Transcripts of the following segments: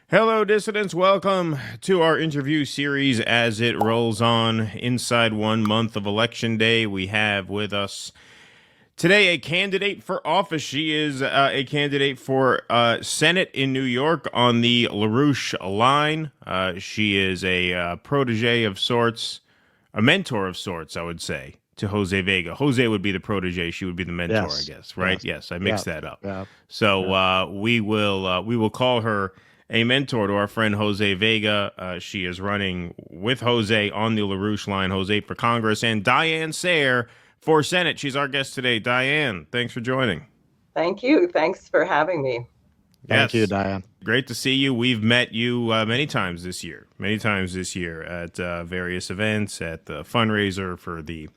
Hello, dissidents. Welcome to our interview series as it rolls on inside 1 month of Election Day. We have with us today a candidate for office. She is a candidate for Senate in New York on the Larouche line. She is a protege of sorts, a mentor of sorts, I would say, to Jose Vega. Jose would be the protege. She would be the mentor, Yes. I guess, right? Yes, I mixed that up. Yeah. So we will call her a mentor to our friend Jose Vega. She is running with Jose on the Larouche line, Jose for Congress, and Diane Sare for Senate. She's our guest today. Diane, thanks for joining. Thank you. Thanks for having me. Thank you, Diane. Great to see you. We've met you many times this year at various events, at the fundraiser for the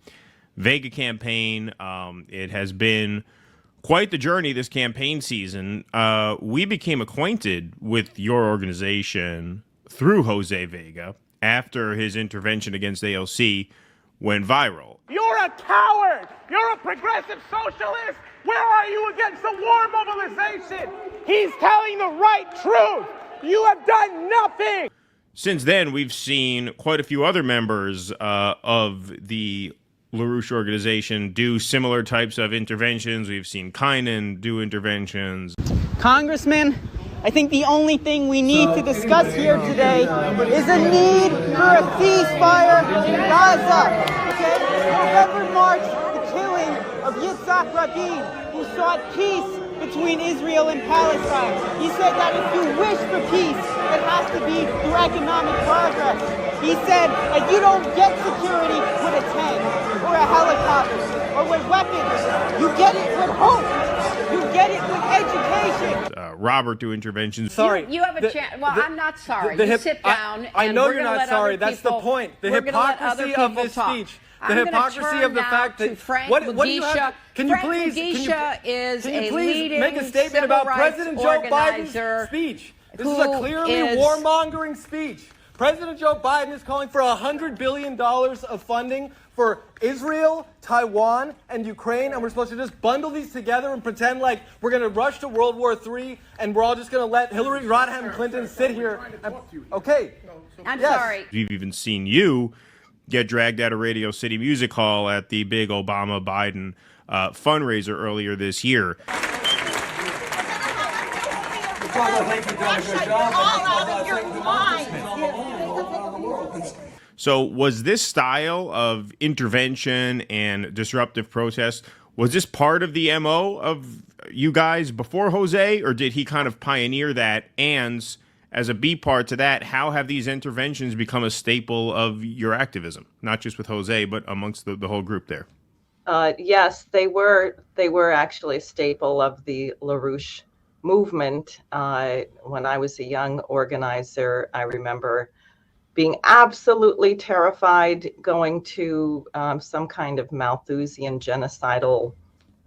Vega campaign. It has been quite the journey this campaign season. We became acquainted with your organization through Jose Vega after his intervention against AOC went viral. You're a coward! You're a progressive socialist! Where are you against the war mobilization? He's telling the right truth! You have done nothing! Since then, we've seen quite a few other members of the Larouche Organization do similar types of interventions. We've seen Kynan do interventions. Congressman, I think the only thing we need to discuss here today is a need for a ceasefire in Gaza. Okay? November marks the killing of Yitzhak Rabin, who sought peace between Israel and Palestine. He said that if you wish for peace, it has to be through economic progress. He said that you don't get security with a tank or a helicopter or with weapons. You get it with hope. You get it with education. Robert do interventions. Sorry. You have a chance. Well, I'm not sorry. You sit down. I and know we're you're gonna not let sorry. other That's the people- point. The we're gonna let hypocrisy other of people this talk. speech. The I'm gonna hypocrisy turn of the now fact to that Frank what do you Mugisha. have? Can you Frank please? Mugisha is can you a please leading make a statement civil about rights President Joe organizer Biden's speech? This is who a clearly is- warmongering speech. President Joe Biden is calling for $100 billion of funding for Israel, Taiwan, and Ukraine, and we're supposed to just bundle these together and pretend like we're going to rush to World War III, and we're all just going to let Hillary Rodham Clinton sit here. Okay. I'm Yes. sorry. We've even seen you get dragged out of Radio City Music Hall at the big Obama-Biden fundraiser earlier this year. So was this style of intervention and disruptive protest, was this part of the MO of you guys before Jose, or did he kind of pioneer that? And as a B part to that, how have these interventions become a staple of your activism, not just with Jose, but amongst the whole group there? Yes, they were actually a staple of the Larouche movement. When I was a young organizer, I remember being absolutely terrified going to some kind of Malthusian genocidal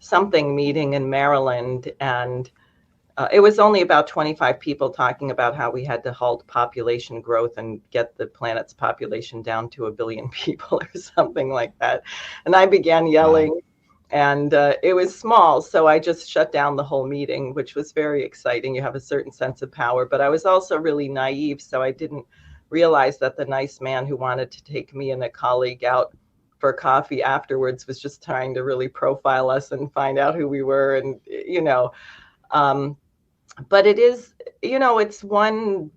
something meeting in Maryland. And it was only about 25 people talking about how we had to halt population growth and get the planet's population down to 1 billion people or something like that. And I began yelling. And it was small, so I just shut down the whole meeting, which was very exciting. You have a certain sense of power, but I was also really naive, so I didn't realize that the nice man who wanted to take me and a colleague out for coffee afterwards was just trying to really profile us and find out who we were. And, but it is, it's one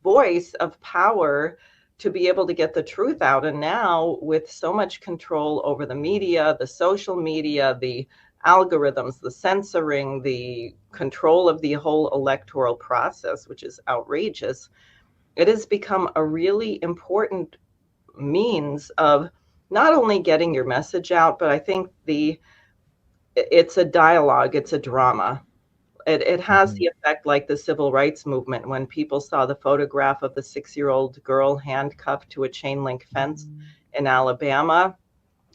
voice of power to be able to get the truth out. And now with so much control over the media, the social media, the algorithms, the censoring, the control of the whole electoral process, which is outrageous, it has become a really important means of not only getting your message out, but I think it's a dialogue, it's a drama. It has the effect like the civil rights movement, when people saw the photograph of the 6-year-old girl handcuffed to a chain link fence in Alabama.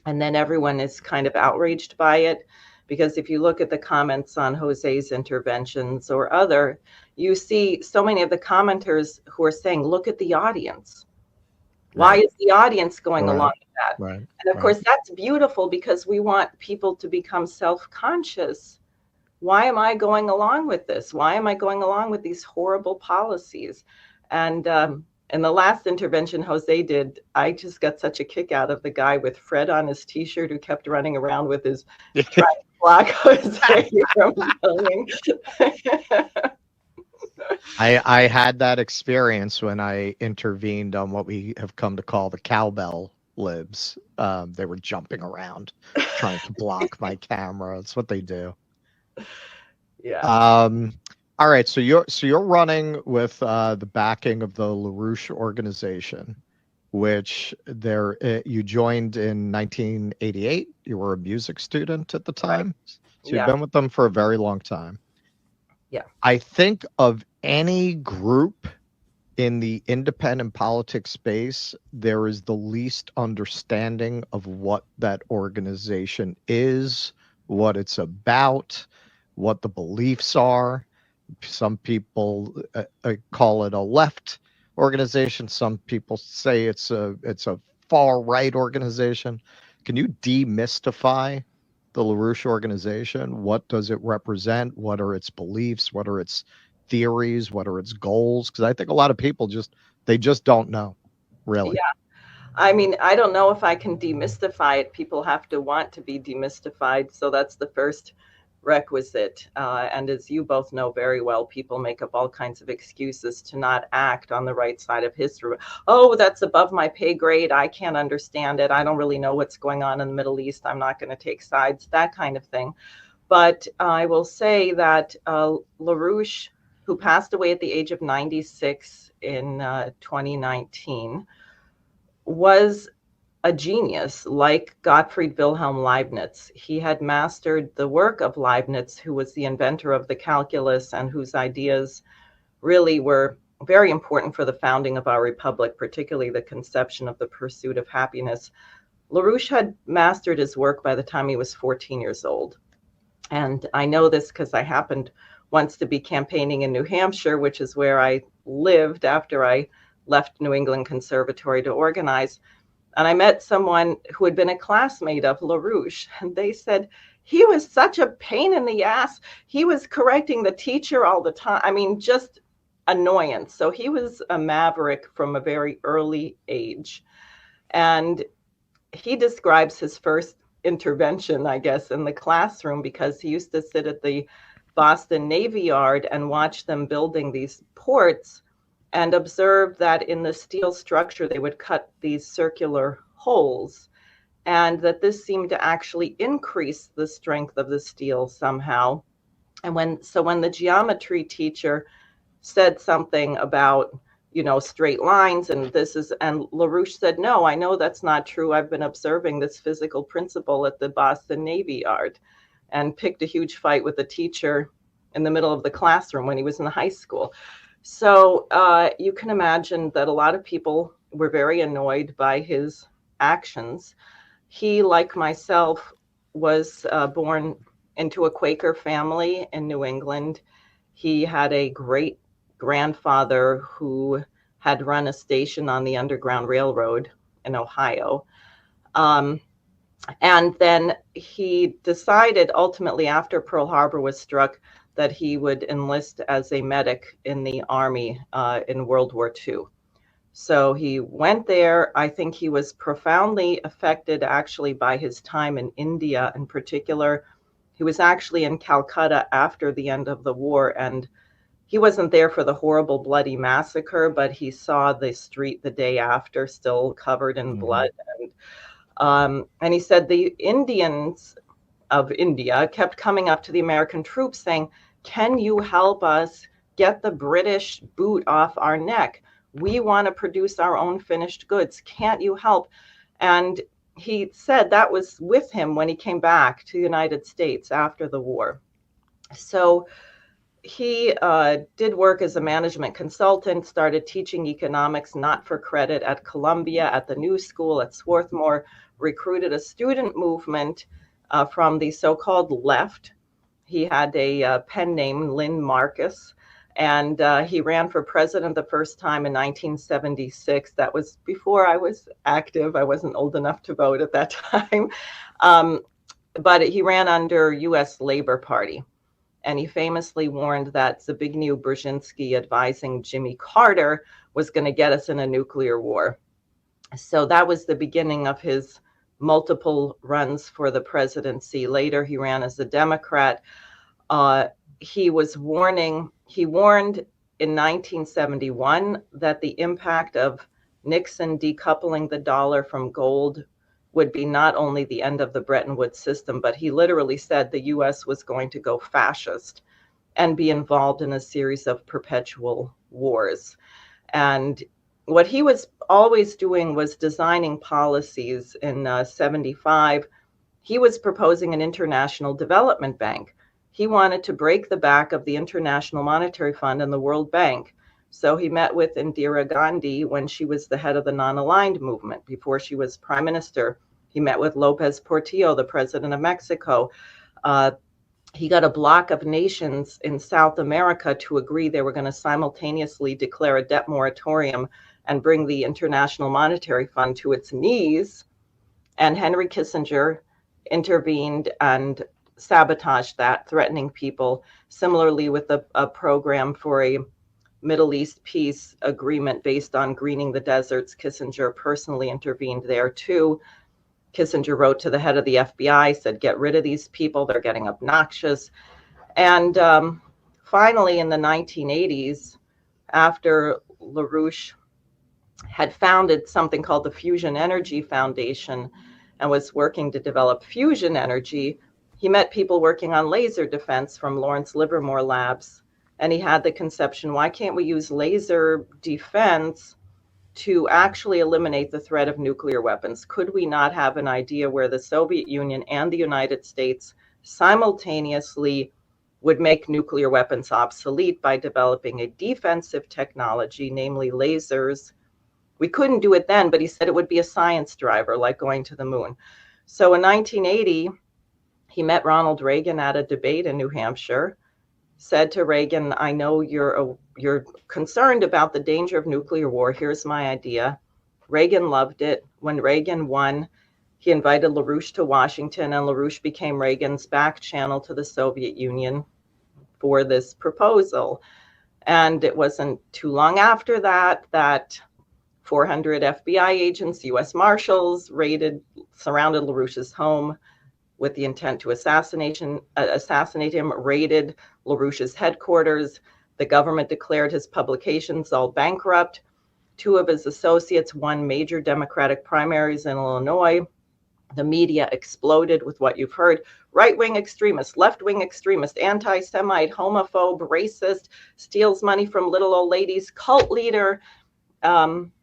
And then everyone is kind of outraged by it, because if you look at the comments on Jose's interventions or other, you see so many of the commenters who are saying, look at the audience. Why is the audience going along with that? Right. And of course, that's beautiful, because we want people to become self-conscious why am I going along with this? Why am I going along with these horrible policies? And in the last intervention Jose did, I just got such a kick out of the guy with Fred on his T-shirt who kept running around with his trying to block Jose from filming. I had that experience when I intervened on what we have come to call the cowbell libs. They were jumping around, trying to block my camera. That's what they do. Yeah. All right. So you're running with the backing of the Larouche Organization, which you joined in 1988. You were a music student at the time, right. So you've been with them for a very long time. Yeah. I think of any group in the independent politics space, there is the least understanding of what that organization is, what it's about, what the beliefs are. Some people call it a left organization. Some people say it's a far right organization. Can you demystify the Larouche Organization? What does it represent? What are its beliefs? What are its theories? What are its goals? Because I think a lot of people just don't know, really. Yeah. I mean, I don't know if I can demystify it. People have to want to be demystified. So that's the first requisite. And as you both know very well, people make up all kinds of excuses to not act on the right side of history. Oh, that's above my pay grade. I can't understand it. I don't really know what's going on in the Middle East. I'm not going to take sides, that kind of thing. But I will say that Larouche, who passed away at the age of 96 in 2019, was a genius like Gottfried Wilhelm Leibniz. He had mastered the work of Leibniz, who was the inventor of the calculus and whose ideas really were very important for the founding of our republic, particularly the conception of the pursuit of happiness. Larouche had mastered his work by the time he was 14 years old. And I know this because I happened once to be campaigning in New Hampshire, which is where I lived after I left New England Conservatory to organize. And I met someone who had been a classmate of Larouche, and they said, he was such a pain in the ass. He was correcting the teacher all the time. I mean, just annoyance. So he was a maverick from a very early age. And he describes his first intervention, I guess, in the classroom, because he used to sit at the Boston Navy Yard and watch them building these ports and observe that in the steel structure, they would cut these circular holes, and that this seemed to actually increase the strength of the steel somehow. And when the geometry teacher said something about, straight lines and Larouche said, no, I know that's not true. I've been observing this physical principle at the Boston Navy Yard, and picked a huge fight with the teacher in the middle of the classroom when he was in high school. So you can imagine that a lot of people were very annoyed by his actions. He, like myself, was born into a Quaker family in New England. He had a great grandfather who had run a station on the Underground Railroad in Ohio. And then he decided ultimately, after Pearl Harbor was struck, that he would enlist as a medic in the Army in World War II. So he went there. I think he was profoundly affected actually by his time in India in particular. He was actually in Calcutta after the end of the war, and he wasn't there for the horrible bloody massacre, but he saw the street the day after still covered in blood. And he said the Indians of India kept coming up to the American troops saying, can you help us get the British boot off our neck? We want to produce our own finished goods. Can't you help? And he said that was with him when he came back to the United States after the war. So he did work as a management consultant, started teaching economics, not for credit, at Columbia, at the New School, at Swarthmore, recruited a student movement from the so-called left. He had a pen name, Lynn Marcus, and he ran for president the first time in 1976. That was before I was active. I wasn't old enough to vote at that time. But he ran under U.S. Labor Party. And he famously warned that Zbigniew Brzezinski advising Jimmy Carter was going to get us in a nuclear war. So that was the beginning of his multiple runs for the presidency. Later, he ran as a Democrat. He warned in 1971 that the impact of Nixon decoupling the dollar from gold would be not only the end of the Bretton Woods system, but he literally said the US was going to go fascist and be involved in a series of perpetual wars. And what he was always doing was designing policies. In 75, he was proposing an international development bank. He wanted to break the back of the International Monetary Fund and the World Bank. So he met with Indira Gandhi when she was the head of the non-aligned movement. Before she was prime minister, he met with Lopez Portillo, the president of Mexico. He got a block of nations in South America to agree they were going to simultaneously declare a debt moratorium and bring the International Monetary Fund to its knees. And Henry Kissinger intervened and sabotaged that, threatening people. Similarly, with a program for a Middle East peace agreement based on greening the deserts, Kissinger personally intervened there too. Kissinger wrote to the head of the FBI, said, get rid of these people, they're getting obnoxious. And finally, in the 1980s, after Larouche had founded something called the Fusion Energy Foundation and was working to develop fusion energy, he met people working on laser defense from Lawrence Livermore Labs. And he had the conception, why can't we use laser defense to actually eliminate the threat of nuclear weapons? Could we not have an idea where the Soviet Union and the United States simultaneously would make nuclear weapons obsolete by developing a defensive technology, namely lasers? We couldn't do it then, but he said it would be a science driver, like going to the moon. So in 1980, he met Ronald Reagan at a debate in New Hampshire, said to Reagan, I know you're concerned about the danger of nuclear war. Here's my idea. Reagan loved it. When Reagan won, he invited Larouche to Washington, and Larouche became Reagan's back channel to the Soviet Union for this proposal. And it wasn't too long after that 400 FBI agents, US Marshals, surrounded Larouche's home with the intent to assassinate him, raided Larouche's headquarters. The government declared his publications all bankrupt. 2 of his associates won major Democratic primaries in Illinois. The media exploded with what you've heard: right-wing extremist, left-wing extremist, anti-Semite, homophobe, racist, steals money from little old ladies, cult leader,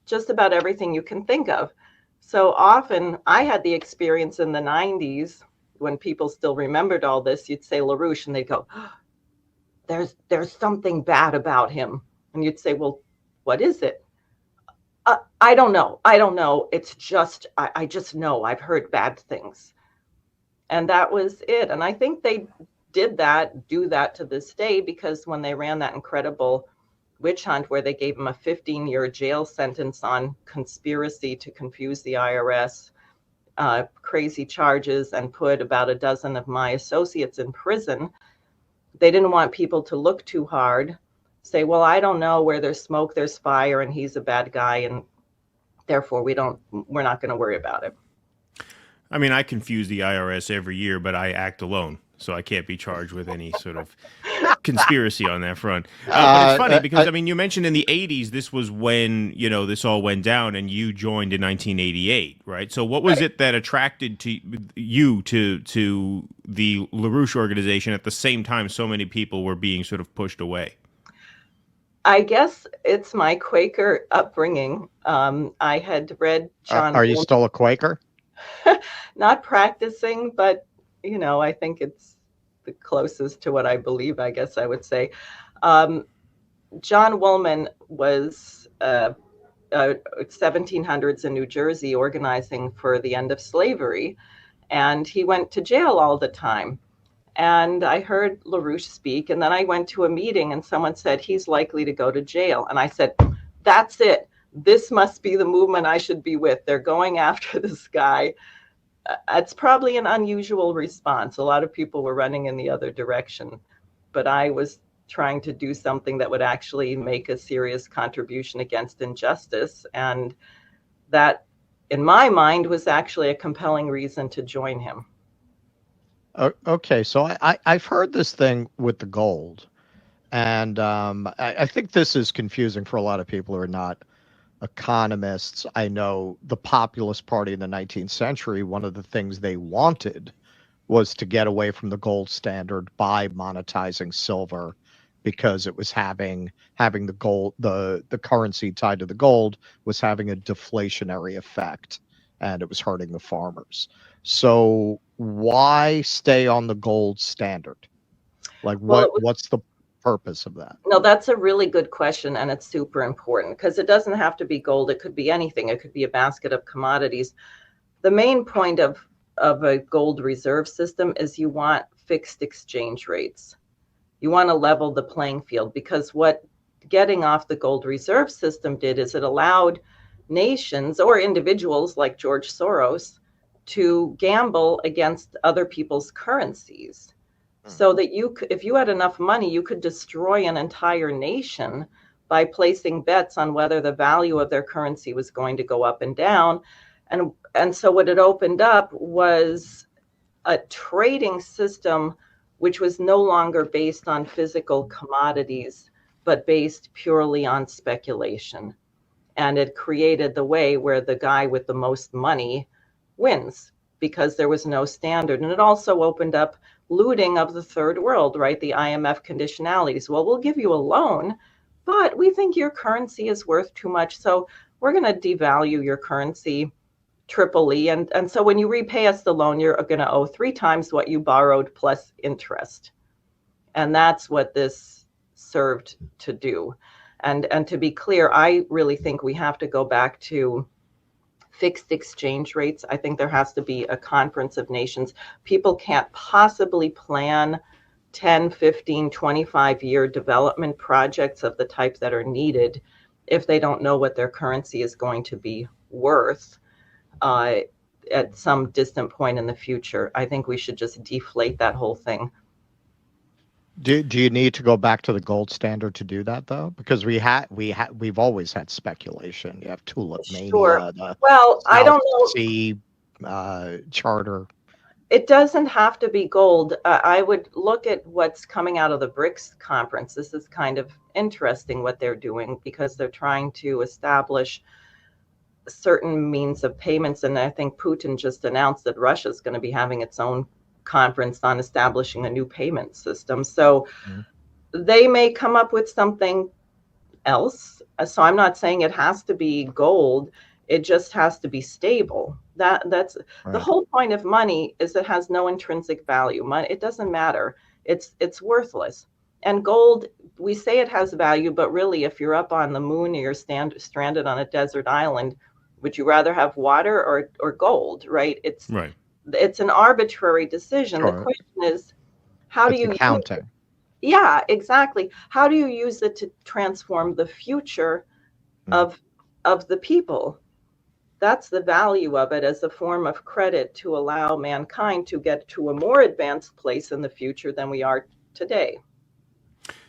just about everything you can think of. So often, I had the experience in the 90s, when people still remembered all this, you'd say Larouche, and they'd go, oh, there's something bad about him. And you'd say, well, what is it? I don't know. It's just, I just know I've heard bad things. And that was it. And I think they do that to this day, because when they ran that incredible witch hunt where they gave him a 15-year jail sentence on conspiracy to confuse the IRS, crazy charges, and put about a dozen of my associates in prison, they didn't want people to look too hard, say, well, I don't know, where there's smoke, there's fire, and he's a bad guy, and therefore we're not going to worry about it. I mean, I confuse the IRS every year, but I act alone, so I can't be charged with any sort of conspiracy on that front. But it's funny because, I mean, you mentioned in the 80s, this was when, this all went down, and you joined in 1988, right? So what was it that attracted you to the Larouche Organization at the same time so many people were being sort of pushed away? I guess it's my Quaker upbringing. I had read John. Are you still a Quaker? Not practicing, but, I think it's the closest to what I believe, I guess I would say. John Woolman was 1700s in New Jersey organizing for the end of slavery, and he went to jail all the time. And I heard Larouche speak, and then I went to a meeting, and someone said, he's likely to go to jail. And I said, that's it. This must be the movement I should be with. They're going after this guy. It's probably an unusual response. A lot of people were running in the other direction. but I was trying to do something that would actually make a serious contribution against injustice. And that, in my mind, was actually a compelling reason to join him. Okay, so I've heard this thing with the gold, and I think this is confusing for a lot of people who are not economists. I know the Populist Party in the 19th century, one of the things they wanted was to get away from the gold standard by monetizing silver, because it was having the gold, the currency tied to the gold was having a deflationary effect, and it was hurting the farmers. So why stay on the gold standard? Like, what's the purpose of that? No, that's a really good question, and it's super important, because it doesn't have to be gold. It could be anything. It could be a basket of commodities. The main point of a gold reserve system is you want fixed exchange rates. You want to level the playing field, because what getting off the gold reserve system did is it allowed nations or individuals like George Soros to gamble against other people's currencies, so that if you had enough money, you could destroy an entire nation by placing bets on whether the value of their currency was going to go up and down. And so what it opened up was a trading system which was no longer based on physical commodities, but based purely on speculation. And it created the way where the guy with the most money wins, because there was no standard. And it also opened up looting of the third world, right? The IMF conditionalities. Well, we'll give you a loan, but we think your currency is worth too much, so we're going to devalue your currency triply. And so when you repay us the loan, you're going to owe 3 times what you borrowed plus interest. And that's what this served to do. And to be clear, I really think we have to go back to fixed exchange rates. I think there has to be a conference of nations. People can't possibly plan 10, 15, 25-year development projects of the type that are needed if they don't know what their currency is going to be worth at some distant point in the future. I think we should just deflate that whole thing. Do you need to go back to the gold standard to do that, though? Because we've always had speculation. You have tulip mania. Sure. Well, I don't know. Sea charter. It doesn't have to be gold. I would look at what's coming out of the BRICS conference. This is kind of interesting what they're doing, because they're trying to establish certain means of payments. And I think Putin just announced that Russia is going to be having its own conference on establishing a new payment system. So they may come up with something else. So I'm not saying it has to be gold. It just has to be stable. That's right. The whole point of money is it has no intrinsic value. Money, it doesn't matter. It's worthless. And gold, we say it has value, but really, if you're up on the moon or you're stranded on a desert island, would you rather have water or gold? Right? It's right. It's an arbitrary decision. Sure. The question is, how do you count it? Yeah, exactly. How do you use it to transform the future of the people? That's the value of it, as a form of credit to allow mankind to get to a more advanced place in the future than we are today.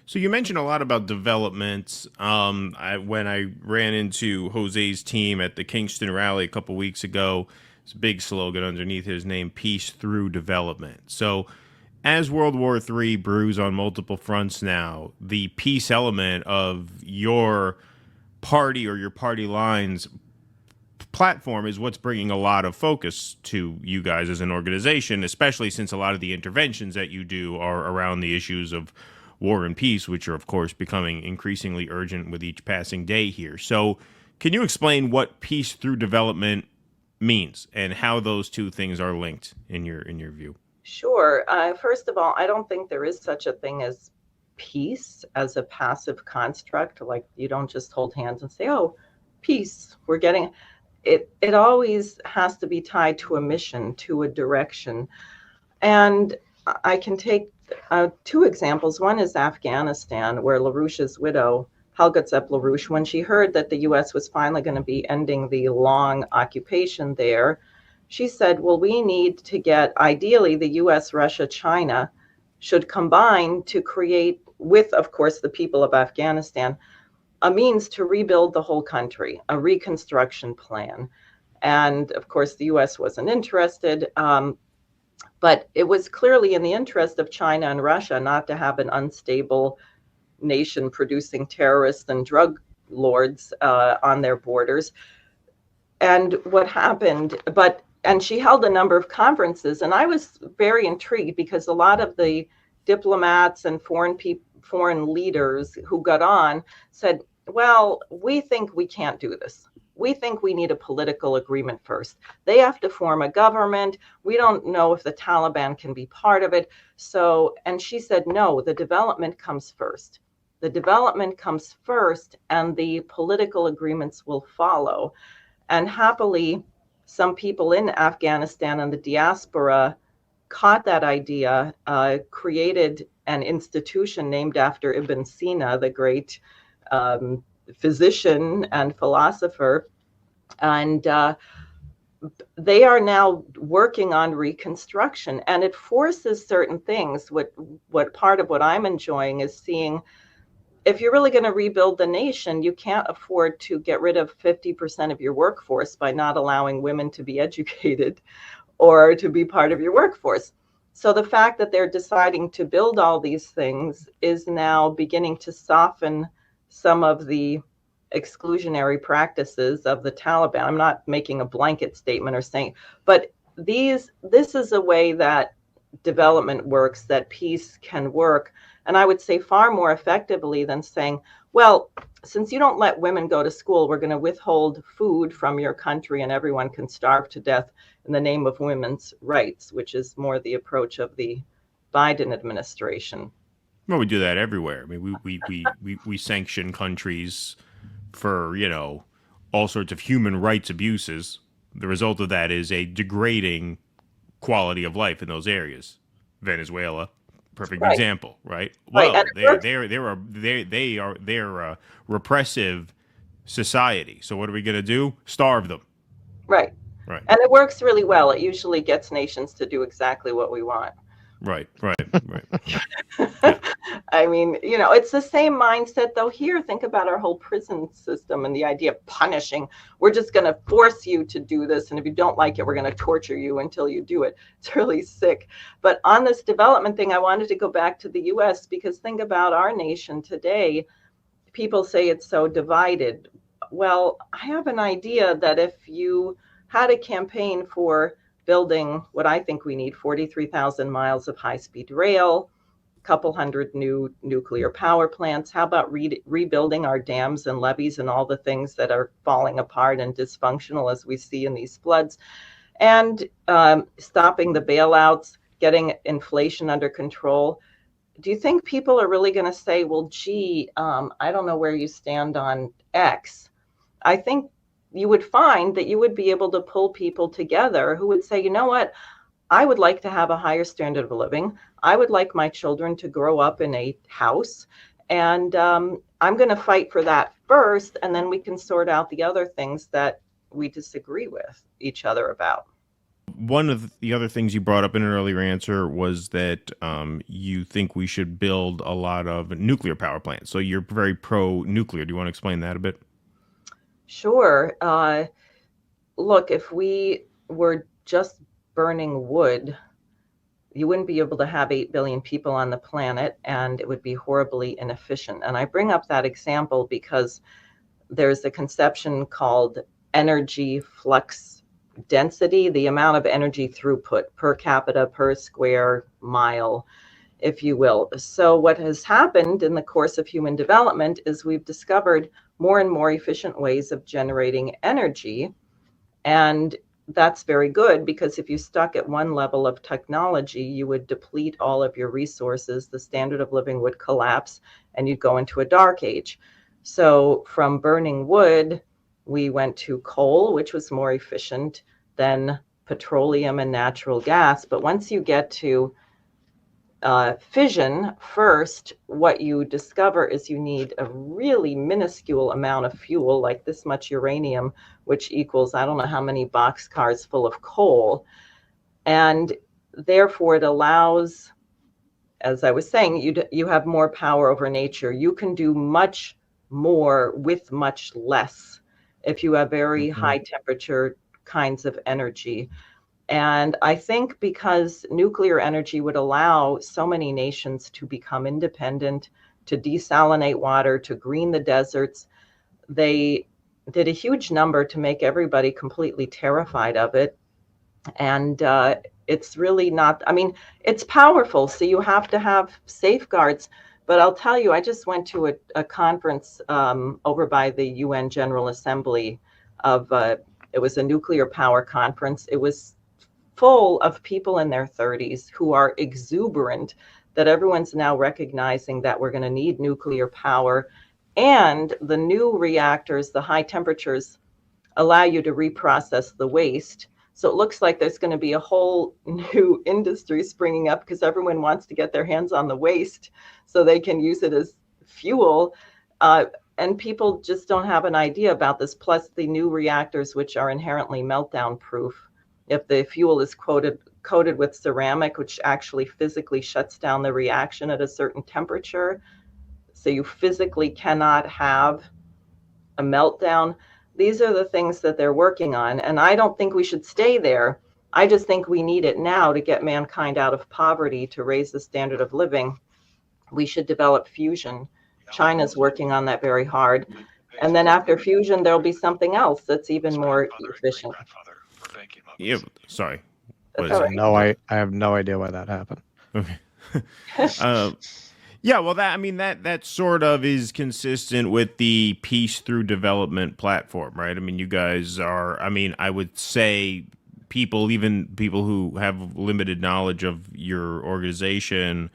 So you mentioned a lot about development. When I ran into Jose's team at the Kingston rally a couple weeks ago, it's a big slogan underneath his name, peace through development. So as World War III brews on multiple fronts now, the peace element of your party or your party lines platform is what's bringing a lot of focus to you guys as an organization, especially since a lot of the interventions that you do are around the issues of war and peace, which are, of course, becoming increasingly urgent with each passing day here. So can you explain what peace through development means and how those two things are linked in your view? Sure. First of all, I don't think there is such a thing as peace as a passive construct. Like, you don't just hold hands and say, oh, peace, we're getting it. It always has to be tied to a mission, to a direction. And I can take 2 examples. One is Afghanistan, where Larouche's widow, Halgatsep Larouche, when she heard that the U.S. was finally going to be ending the long occupation there, she said, well, we need to get, ideally, the U.S., Russia, China should combine to create, with, of course, the people of Afghanistan, a means to rebuild the whole country, a reconstruction plan. And of course, the US wasn't interested, but it was clearly in the interest of China and Russia not to have an unstable nation producing terrorists and drug lords on their borders. And what happened, and she held a number of conferences, and I was very intrigued because a lot of the diplomats and foreign leaders who got on said, well, we think we can't do this. We think we need a political agreement first. They have to form a government. We don't know if the Taliban can be part of it. So, and she said, no, the development comes first. The development comes first, and the political agreements will follow. And happily, some people in Afghanistan and the diaspora caught that idea, created an institution named after Ibn Sina, the great physician and philosopher. And they are now working on reconstruction, and it forces certain things. What part of what I'm enjoying is seeing, if you're really going to rebuild the nation, you can't afford to get rid of 50% of your workforce by not allowing women to be educated or to be part of your workforce. So the fact that they're deciding to build all these things is now beginning to soften some of the exclusionary practices of the Taliban. I'm not making a blanket statement or saying, but this is a way that development works, that peace can work. And I would say far more effectively than saying, well, since you don't let women go to school, we're going to withhold food from your country and everyone can starve to death in the name of women's rights, which is more the approach of the Biden administration. Well, we do that everywhere. I mean, we sanction countries for, all sorts of human rights abuses. The result of that is a degrading quality of life in those areas. Venezuela, perfect example, right? Well, they're a repressive society. So what are we going to do? Starve them. Right. Right. And it works really well. It usually gets nations to do exactly what we want. Right. I mean, it's the same mindset, though. Here, think about our whole prison system and the idea of punishing. We're just going to force you to do this. And if you don't like it, we're going to torture you until you do it. It's really sick. But on this development thing, I wanted to go back to the US because think about our nation today. People say it's so divided. Well, I have an idea that if you had a campaign for building what I think we need, 43,000 miles of high-speed rail, a couple hundred new nuclear power plants. How about rebuilding our dams and levees and all the things that are falling apart and dysfunctional as we see in these floods, and stopping the bailouts, getting inflation under control? Do you think people are really going to say, well, gee, I don't know where you stand on X? I think you would find that you would be able to pull people together who would say, you know what, I would like to have a higher standard of living. I would like my children to grow up in a house. And I'm going to fight for that first. And then we can sort out the other things that we disagree with each other about. One of the other things you brought up in an earlier answer was that you think we should build a lot of nuclear power plants. So you're very pro-nuclear. Do you want to explain that a bit? Sure. Look, if we were just burning wood, you wouldn't be able to have 8 billion people on the planet, and it would be horribly inefficient. And I bring up that example because there's a conception called energy flux density, the amount of energy throughput per capita, per square mile, if you will. So what has happened in the course of human development is we've discovered more and more efficient ways of generating energy. And that's very good, because if you stuck at one level of technology, you would deplete all of your resources, the standard of living would collapse, and you'd go into a dark age. So from burning wood, we went to coal, which was more efficient, then petroleum and natural gas. But once you get to fission first, what you discover is you need a really minuscule amount of fuel, like this much uranium, which equals I don't know how many boxcars full of coal. And therefore it allows as I was saying, you have more power over nature. You can do much more with much less if you have very high temperature kinds of energy. And I think because nuclear energy would allow so many nations to become independent, to desalinate water, to green the deserts, they did a huge number to make everybody completely terrified of it. And it's really not, I mean, it's powerful, so you have to have safeguards. But I'll tell you, I just went to a conference over by the UN General Assembly it was a nuclear power conference. It was full of people in their 30s who are exuberant that everyone's now recognizing that we're going to need nuclear power. And the new reactors, the high temperatures, allow you to reprocess the waste. So it looks like there's going to be a whole new industry springing up because everyone wants to get their hands on the waste so they can use it as fuel. And people just don't have an idea about this. Plus the new reactors, which are inherently meltdown proof. If the fuel is coated with ceramic, which actually physically shuts down the reaction at a certain temperature, so you physically cannot have a meltdown. These are the things that they're working on. And I don't think we should stay there. I just think we need it now to get mankind out of poverty, to raise the standard of living. We should develop fusion. China's working on that very hard. And then after fusion, there'll be something else that's even more efficient. Yeah, sorry. I have no idea why that happened. Okay. Yeah, well, that sort of is consistent with the peace through development platform, right? I mean, you guys are, I would say even people who have limited knowledge of your organization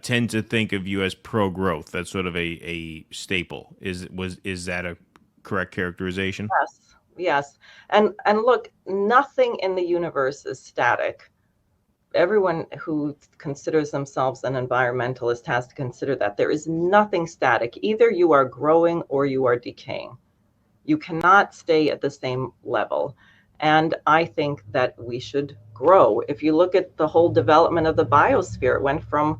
tend to think of you as pro-growth. That's sort of a staple. Is that a correct characterization? Yes. And look, nothing in the universe is static. Everyone who considers themselves an environmentalist has to consider that there is nothing static. Either you are growing or you are decaying. You cannot stay at the same level. And I think that we should grow. If you look at the whole development of the biosphere, it went from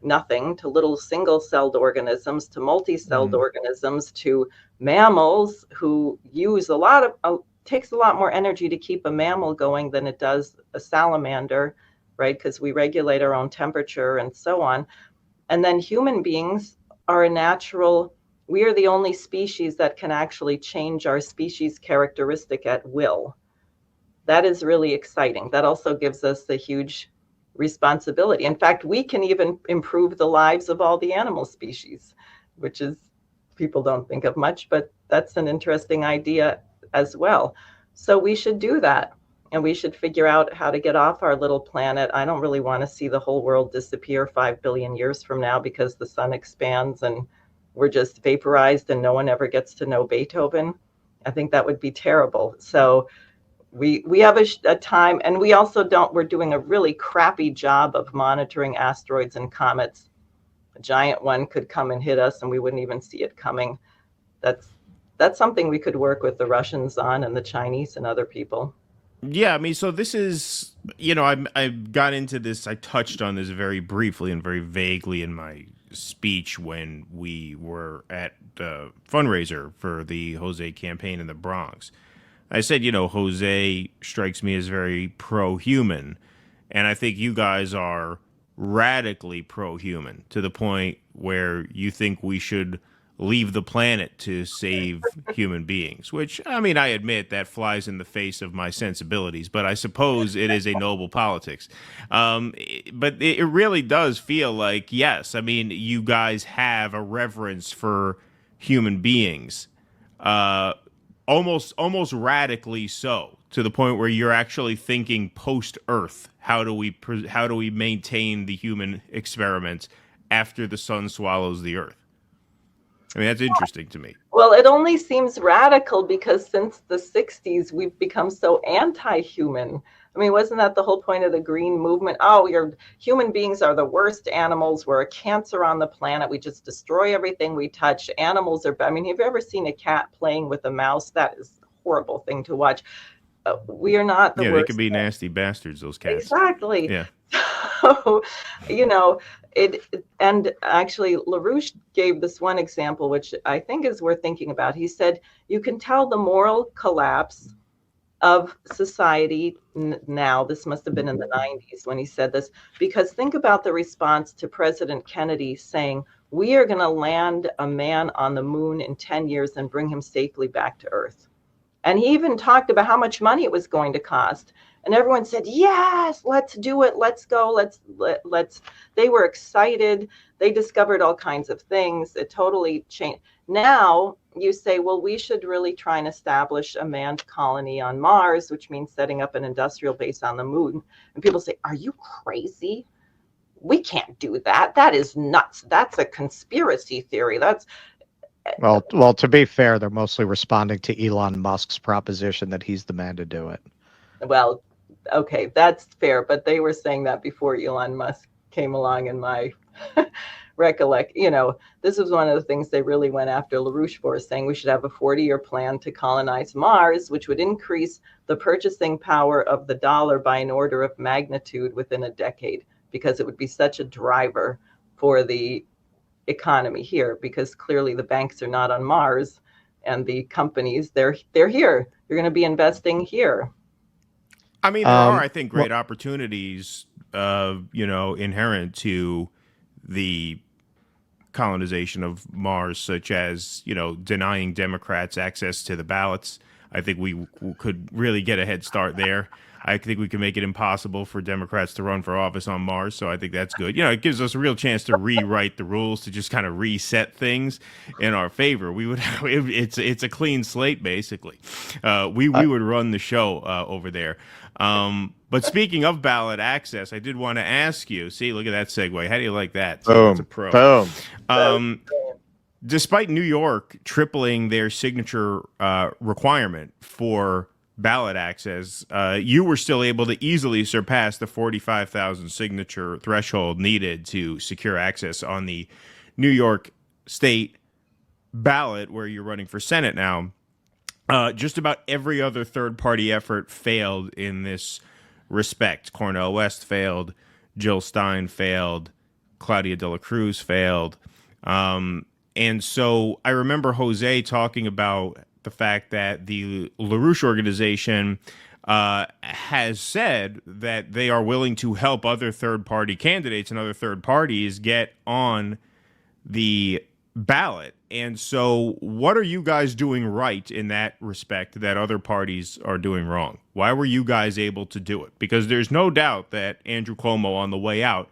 nothing to little single-celled organisms to multi-celled organisms to mammals who use takes a lot more energy to keep a mammal going than it does a salamander, right? Because we regulate our own temperature and so on. And then human beings are we are the only species that can actually change our species characteristic at will. That is really exciting. That also gives us a huge responsibility. In fact, we can even improve the lives of all the animal species, which is, people don't think of much, but that's an interesting idea as well. So we should do that. And we should figure out how to get off our little planet. I don't really want to see the whole world disappear 5 billion years from now because the sun expands and we're just vaporized and no one ever gets to know Beethoven. I think that would be terrible. So we have a time, and we're doing a really crappy job of monitoring asteroids and comets. A giant one could come and hit us and we wouldn't even see it coming. That's something we could work with the Russians on, and the Chinese and other people. Yeah, so this is, I got into this, I touched on this very briefly and very vaguely in my speech when we were at the fundraiser for the Jose campaign in the Bronx. I said, Jose strikes me as very pro-human, and I think you guys are radically pro-human to the point where you think we should leave the planet to save human beings, which, I admit that flies in the face of my sensibilities, but I suppose it is a noble politics. But it really does feel like, yes, you guys have a reverence for human beings, almost radically so, to the point where you're actually thinking post-Earth. How do we maintain the human experiment after the sun swallows the Earth? That's interesting to me. Well, it only seems radical because since the 60s, we've become so anti-human. Wasn't that the whole point of the green movement? Oh, human beings are the worst animals. We're a cancer on the planet. We just destroy everything we touch. Animals are, have you ever seen a cat playing with a mouse? That is a horrible thing to watch. We are not the worst. They could be nasty bastards, those cats. Exactly. Yeah. So, you know, and actually LaRouche gave this one example, which I think is worth thinking about. He said, you can tell the moral collapse of society now, this must have been in the 90s when he said this, because think about the response to President Kennedy saying, we are going to land a man on the moon in 10 years and bring him safely back to Earth. And he even talked about how much money it was going to cost. And everyone said, yes, let's do it. Let's go. Let's. They were excited. They discovered all kinds of things. It totally changed. Now you say, well, we should really try and establish a manned colony on Mars, which means setting up an industrial base on the moon. And people say, are you crazy? We can't do that. That is nuts. That's a conspiracy theory. Well, to be fair, they're mostly responding to Elon Musk's proposition that he's the man to do it. Well, okay, that's fair, but they were saying that before Elon Musk came along in my recollect. You know, this was one of the things they really went after LaRouche for, saying we should have a 40-year plan to colonize Mars, which would increase the purchasing power of the dollar by an order of magnitude within a decade, because it would be such a driver for the economy here, because clearly the banks are not on Mars and the companies, they're here. You're going to be investing here. I mean, there are, I think, great opportunities, inherent to the colonization of Mars, such as, denying Democrats access to the ballots. I think we could really get a head start there. I think we can make it impossible for Democrats to run for office on Mars, so I think that's good. It gives us a real chance to rewrite the rules, to just kind of reset things in our favor. We would, it's a clean slate, basically. We would run the show over there. But speaking of ballot access, I did want to ask you. See, look at that segue. How do you like that? That's a pro. Boom. Despite New York tripling their signature requirement for ballot access, you were still able to easily surpass the 45,000 signature threshold needed to secure access on the New York state ballot, where you're running for Senate now. Just about every other third-party effort failed in this respect. Cornel West failed, Jill Stein failed, Claudia de la Cruz failed. And so I remember Jose talking about the fact that the Larouche Organization has said that they are willing to help other third-party candidates and other third parties get on the ballot. And so what are you guys doing right in that respect that other parties are doing wrong? Why were you guys able to do it? Because there's no doubt that Andrew Cuomo on the way out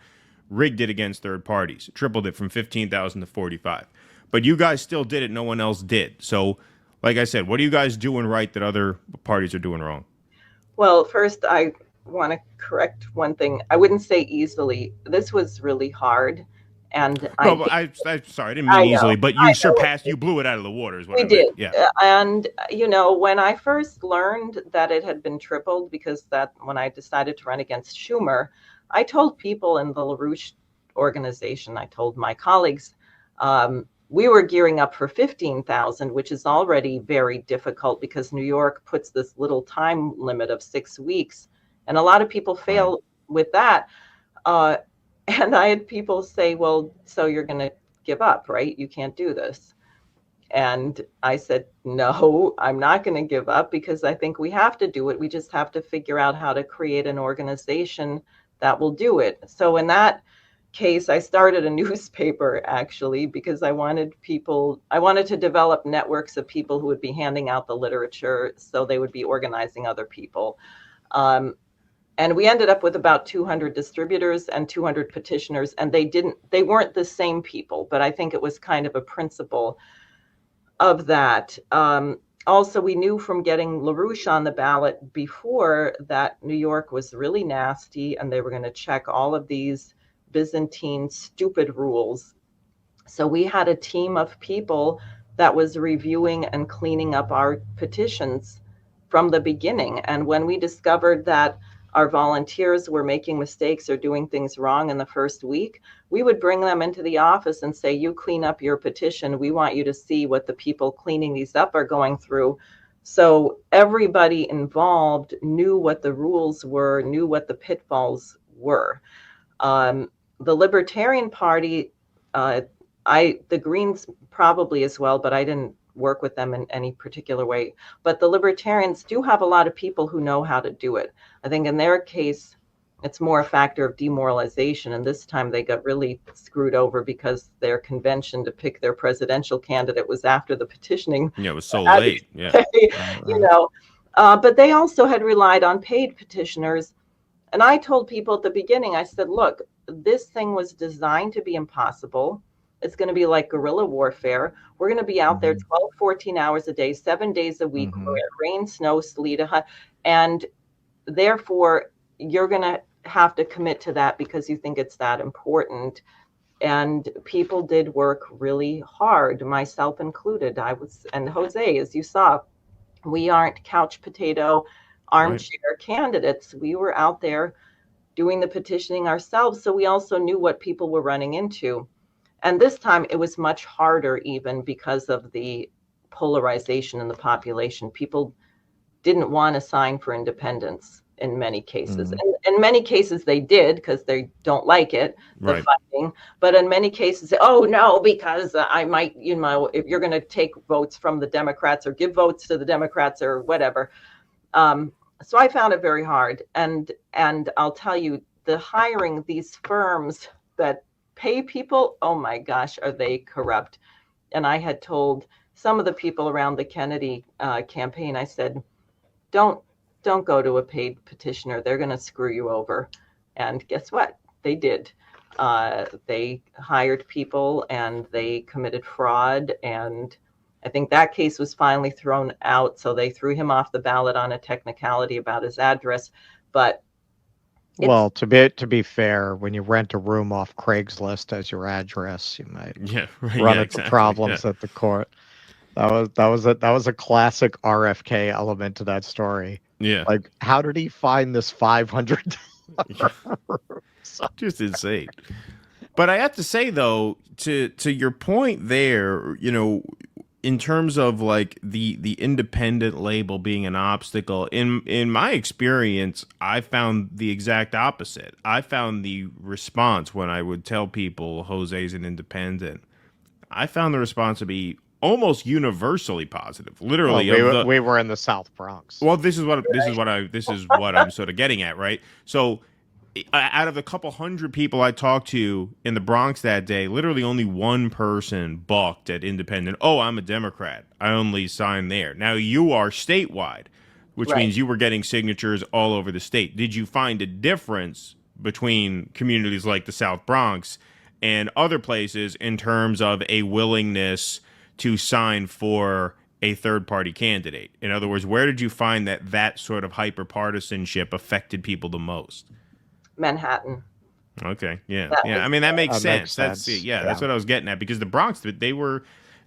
rigged it against third parties, tripled it from 15,000 to 45. But you guys still did it. No one else did. So like I said, what are you guys doing right that other parties are doing wrong? Well, first, I want to correct one thing. I wouldn't say easily. This was really hard. And I'm sorry, I didn't mean easily, but you surpassed, you blew it out of the water is what I meant. did. Yeah. And, when I first learned that it had been tripled, because when I decided to run against Schumer, I told people in the Larouche Organization, I told my colleagues, we were gearing up for 15,000, which is already very difficult because New York puts this little time limit of 6 weeks. And a lot of people fail with that. And I had people say, well, so you're going to give up, right? You can't do this. And I said, no, I'm not going to give up, because I think we have to do it. We just have to figure out how to create an organization that will do it. So in that case, I started a newspaper, actually, because I wanted to develop networks of people who would be handing out the literature, so they would be organizing other people. And we ended up with about 200 distributors and 200 petitioners, and they weren't the same people, but I think it was kind of a principle of that. Also, we knew from getting Larouche on the ballot before that New York was really nasty, and they were going to check all of these Byzantine stupid rules. So we had a team of people that was reviewing and cleaning up our petitions from the beginning. And when we discovered that our volunteers were making mistakes or doing things wrong in the first week, we would bring them into the office and say, you clean up your petition. We want you to see what the people cleaning these up are going through. So everybody involved knew what the rules were, knew what the pitfalls were. The Libertarian Party, the Greens probably as well, but I didn't work with them in any particular way. But the Libertarians do have a lot of people who know how to do it. I think in their case, it's more a factor of demoralization. And this time they got really screwed over because their convention to pick their presidential candidate was after the petitioning. Yeah, it was so late. Yeah. But they also had relied on paid petitioners. And I told people at the beginning, I said, look, this thing was designed to be impossible. It's going to be like guerrilla warfare. We're going to be out there 12, 14 hours a day, 7 days a week, rain, snow, sleet, and therefore you're going to have to commit to that because you think it's that important. And people did work really hard, myself included. And Jose, as you saw, we aren't couch potato armchair candidates. We were out there doing the petitioning ourselves. So we also knew what people were running into. And this time it was much harder even because of the polarization in the population. People didn't want to sign for independence in many cases. And in many cases they did because they don't like it, the funding. But in many cases, oh no, because I might, if you're going to take votes from the Democrats or give votes to the Democrats or whatever. So I found it very hard. And I'll tell you, the hiring these firms that pay people, oh my gosh, are they corrupt. And I had told some of the people around the Kennedy campaign, I said, don't go to a paid petitioner. They're going to screw you over. And guess what? They did. They hired people and they committed fraud. And I think that case was finally thrown out. So they threw him off the ballot on a technicality about his address. But well, to be fair, when you rent a room off Craigslist as your address, you might run into problems at the court. That was a classic RFK element to that story. Yeah, like how did he find this $500? Just insane. But I have to say though, to your point there, in terms of like the independent label being an obstacle, in my experience, I found the exact opposite. I found the response when I would tell people Jose's an independent, I found the response to be almost universally positive. Literally, we were in the South Bronx. Well, this is what I'm sort of getting at, right? So out of the couple hundred people I talked to in the Bronx that day, literally only one person balked at independent. Oh, I'm a Democrat. I only sign there. Now you are statewide, which means you were getting signatures all over the state. Did you find a difference between communities like the South Bronx and other places in terms of a willingness to sign for a third-party candidate? In other words, where did you find that sort of hyper-partisanship affected people the most? Manhattan. Okay, yeah. I mean, that makes sense. That's what I was getting at, because the Bronx, they were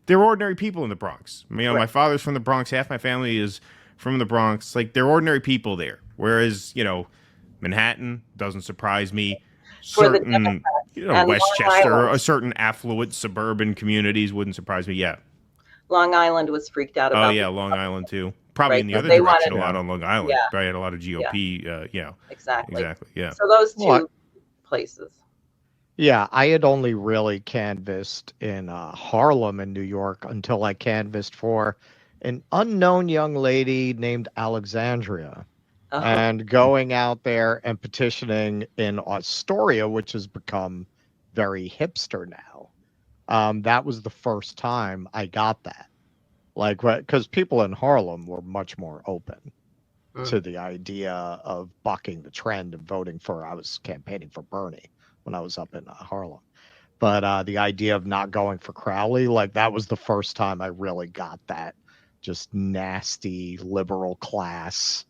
ordinary people in the Bronx. My father's from the Bronx. Half my family is from the Bronx. Like, they're ordinary people there. Whereas, Manhattan doesn't surprise me. Certain, Westchester, a certain affluent suburban communities wouldn't surprise me. Yeah. Long Island was freaked out about. Oh yeah, Long Island too. Probably in the other direction a lot on Long Island. Yeah. Probably had a lot of GOP. Exactly. Yeah. So those two places. Yeah, I had only really canvassed in Harlem in New York until I canvassed for an unknown young lady named Alexandria. And going out there and petitioning in Astoria, which has become very hipster now. That was the first time I got that. Like, because people in Harlem were much more open to the idea of bucking the trend and voting I was campaigning for Bernie when I was up in Harlem. But the idea of not going for Crowley, like that was the first time I really got that just nasty liberal class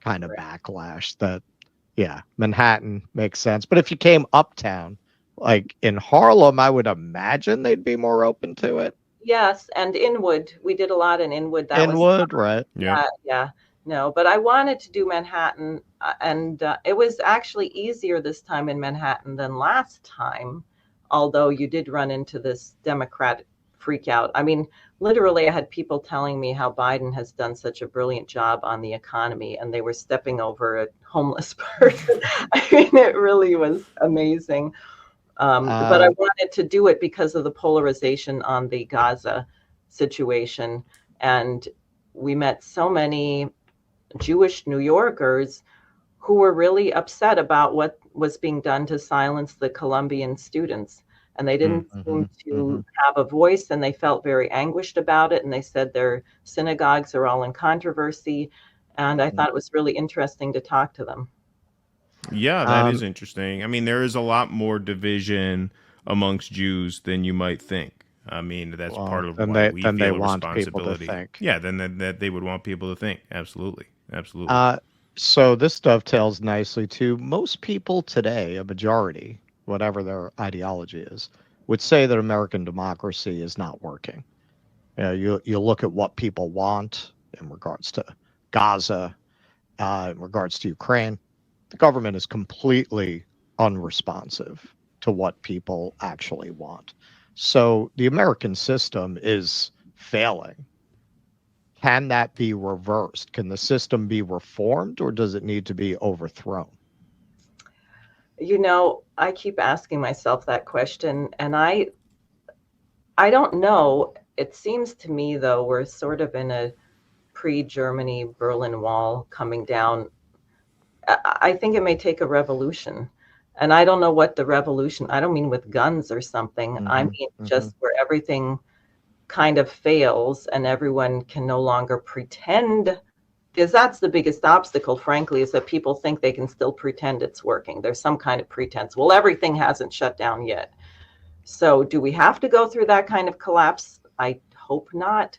kind of backlash that, Manhattan makes sense. But if you came uptown, like in Harlem, I would imagine they'd be more open to it. Yes, and Inwood. We did a lot in Inwood. Right? Yeah. No, but I wanted to do Manhattan, and it was actually easier this time in Manhattan than last time, although you did run into this Democrat freak out. I mean, literally, I had people telling me how Biden has done such a brilliant job on the economy, and they were stepping over a homeless person. I mean, it really was amazing. But I wanted to do it because of the polarization on the Gaza situation. And we met so many Jewish New Yorkers who were really upset about what was being done to silence the Colombian students. And they didn't seem to have a voice, and they felt very anguished about it. And they said their synagogues are all in controversy. And I thought it was really interesting to talk to them. Yeah, that is interesting. I mean, there is a lot more division amongst Jews than you might think. I mean, that's part of why we feel a responsibility. Yeah, then that they would want people to think. Absolutely. Absolutely. So this dovetails nicely to most people today, a majority, whatever their ideology is, would say that American democracy is not working. You look at what people want in regards to Gaza, in regards to Ukraine. The government is completely unresponsive to what people actually want. So the American system is failing. Can that be reversed? Can the system be reformed, or does it need to be overthrown? You know, I keep asking myself that question, and I don't know. It seems to me, though, we're sort of in a pre-Germany Berlin Wall coming down. I think it may take a revolution. And I don't know what the revolution, I don't mean with guns or something. I mean just where everything kind of fails and everyone can no longer pretend, because that's the biggest obstacle, frankly, is that people think they can still pretend it's working. There's some kind of pretense. Well, everything hasn't shut down yet. So do we have to go through that kind of collapse? I hope not.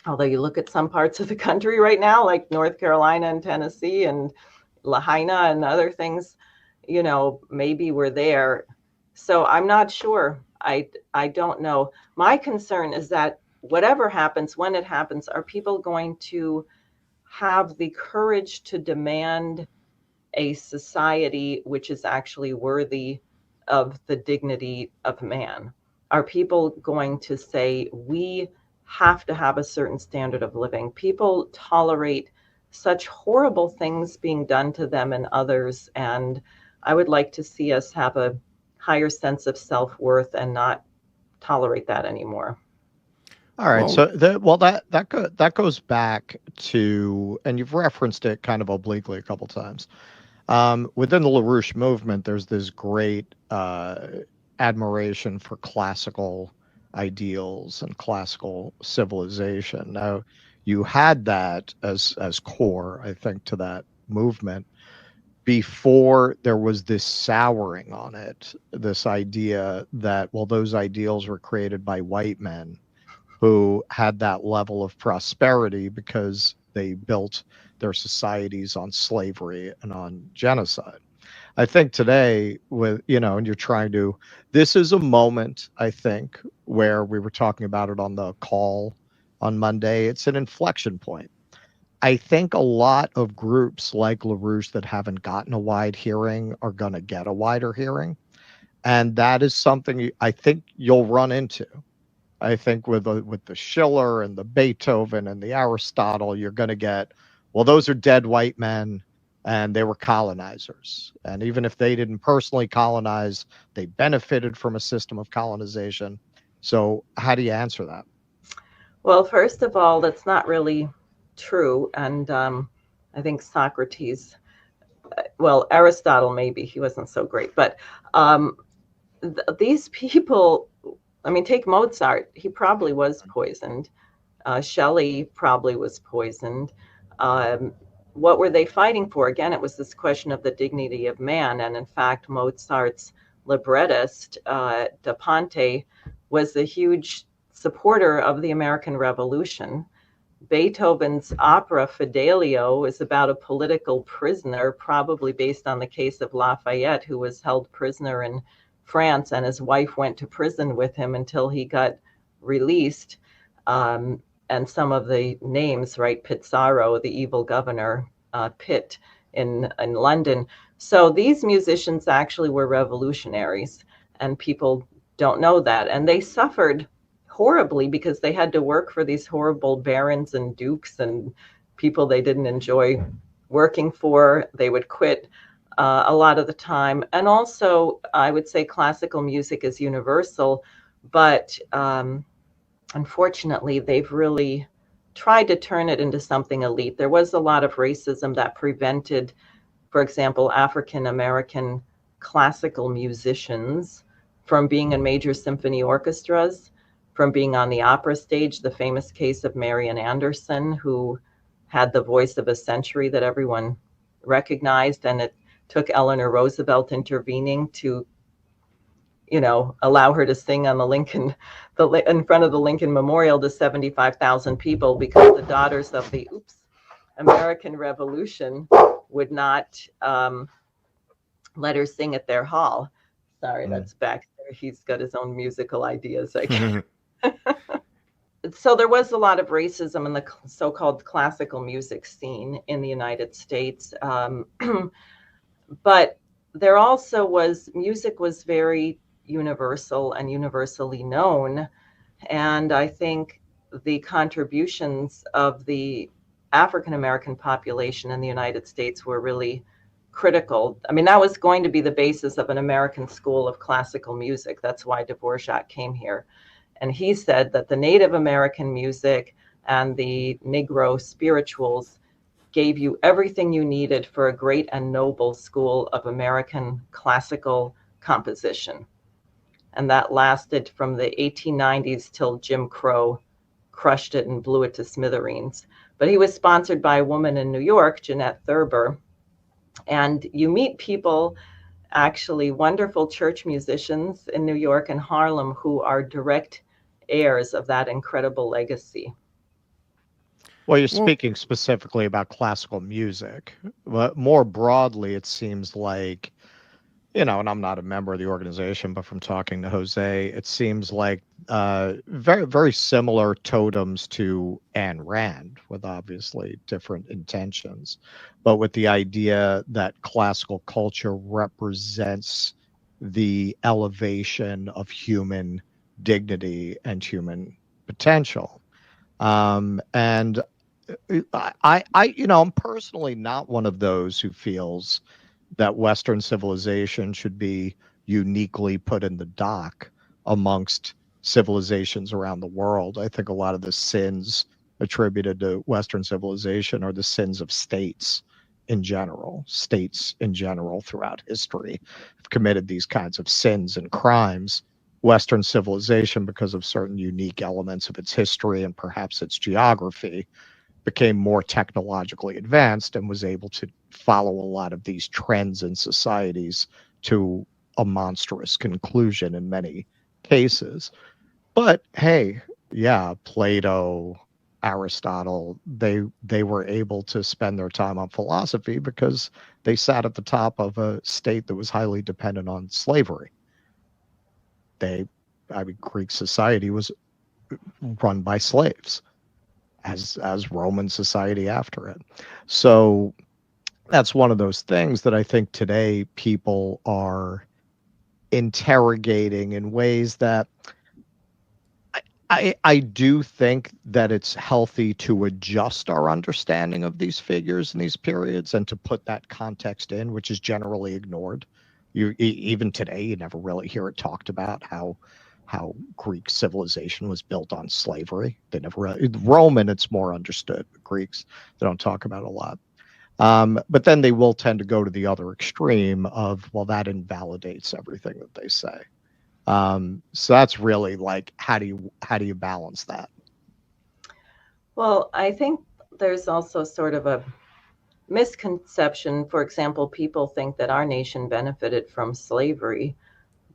Although you look at some parts of the country right now, like North Carolina and Tennessee and Lahaina and other things, you know, maybe we're there. So I'm not sure. I don't know. My concern is that whatever happens, when it happens, are people going to have the courage to demand a society which is actually worthy of the dignity of man? Are people going to say, we have to have a certain standard of living? People tolerate such horrible things being done to them and others, and I would like to see us have a higher sense of self-worth and not tolerate that anymore. All right. So that goes back to, and you've referenced it kind of obliquely a couple times. Within the Larouche movement, there's this great admiration for classical ideals and classical civilization. Now, you had that as core, I think, to that movement before there was this souring on it, this idea that, well, those ideals were created by white men who had that level of prosperity because they built their societies on slavery and on genocide. I think today, with, and you're trying to, this is a moment, I think, where we were talking about it on the call on Monday. It's an inflection point. I think a lot of groups like Larouche that haven't gotten a wide hearing are going to get a wider hearing. And that is something I think you'll run into. I think with the Schiller and the Beethoven and the Aristotle, you're going to get, well, those are dead white men and they were colonizers. And even if they didn't personally colonize, they benefited from a system of colonization. So how do you answer that? Well, first of all, that's not really true. And I think Socrates, well, Aristotle, maybe he wasn't so great, but these people, I mean, take Mozart, he probably was poisoned. Shelley probably was poisoned. What were they fighting for? Again, it was this question of the dignity of man. And in fact, Mozart's librettist, Da Ponte, was a huge supporter of the American Revolution. Beethoven's opera Fidelio is about a political prisoner, probably based on the case of Lafayette, who was held prisoner in France, and his wife went to prison with him until he got released. And some of the names, right? Pizarro, the evil governor, Pitt in London. So these musicians actually were revolutionaries, and people don't know that. And they suffered horribly because they had to work for these horrible barons and dukes and people they didn't enjoy working for. They would quit a lot of the time. And also, I would say classical music is universal, but unfortunately, they've really tried to turn it into something elite. There was a lot of racism that prevented, for example, African American classical musicians from being in major symphony orchestras, from being on the opera stage. The famous case of Marian Anderson, who had the voice of a century that everyone recognized, and it took Eleanor Roosevelt intervening to, allow her to sing on in front of the Lincoln Memorial to 75,000 people, because the daughters of the American Revolution would not let her sing at their hall. Sorry, that's back there. He's got his own musical ideas, I guess. So there was a lot of racism in the so-called classical music scene in the United States. But there also music was very universal and universally known. And I think the contributions of the African American population in the United States were really critical. I mean, that was going to be the basis of an American school of classical music. That's why Dvorak came here. And he said that the Native American music and the Negro spirituals gave you everything you needed for a great and noble school of American classical composition. And that lasted from the 1890s till Jim Crow crushed it and blew it to smithereens. But he was sponsored by a woman in New York, Jeanette Thurber. And you meet people, actually wonderful church musicians in New York and Harlem, who are direct heirs of that incredible legacy. Well, you're speaking specifically about classical music, but more broadly, it seems like, and I'm not a member of the organization, but from talking to Jose, it seems like very, very similar totems to Ayn Rand, with obviously different intentions, but with the idea that classical culture represents the elevation of human dignity and human potential. And I'm personally not one of those who feels that Western civilization should be uniquely put in the dock amongst civilizations around the world. I think a lot of the sins attributed to Western civilization are the sins of states in general. States in general throughout history have committed these kinds of sins and crimes. Western civilization, because of certain unique elements of its history and perhaps its geography, became more technologically advanced and was able to follow a lot of these trends in societies to a monstrous conclusion in many cases. But hey, yeah, Plato, Aristotle, they were able to spend their time on philosophy because they sat at the top of a state that was highly dependent on slavery. Greek society was run by slaves, as Roman society after it. So that's one of those things that I think today people are interrogating in ways that I do think that it's healthy to adjust our understanding of these figures and these periods and to put that context in, which is generally ignored. Even today, you never really hear it talked about how Greek civilization was built on slavery. They never Roman, it's more understood. But Greeks, they don't talk about a lot. But then they will tend to go to the other extreme of, well, that invalidates everything that they say. So that's really like, how do you balance that? Well, I think there's also sort of a misconception. For example, people think that our nation benefited from slavery,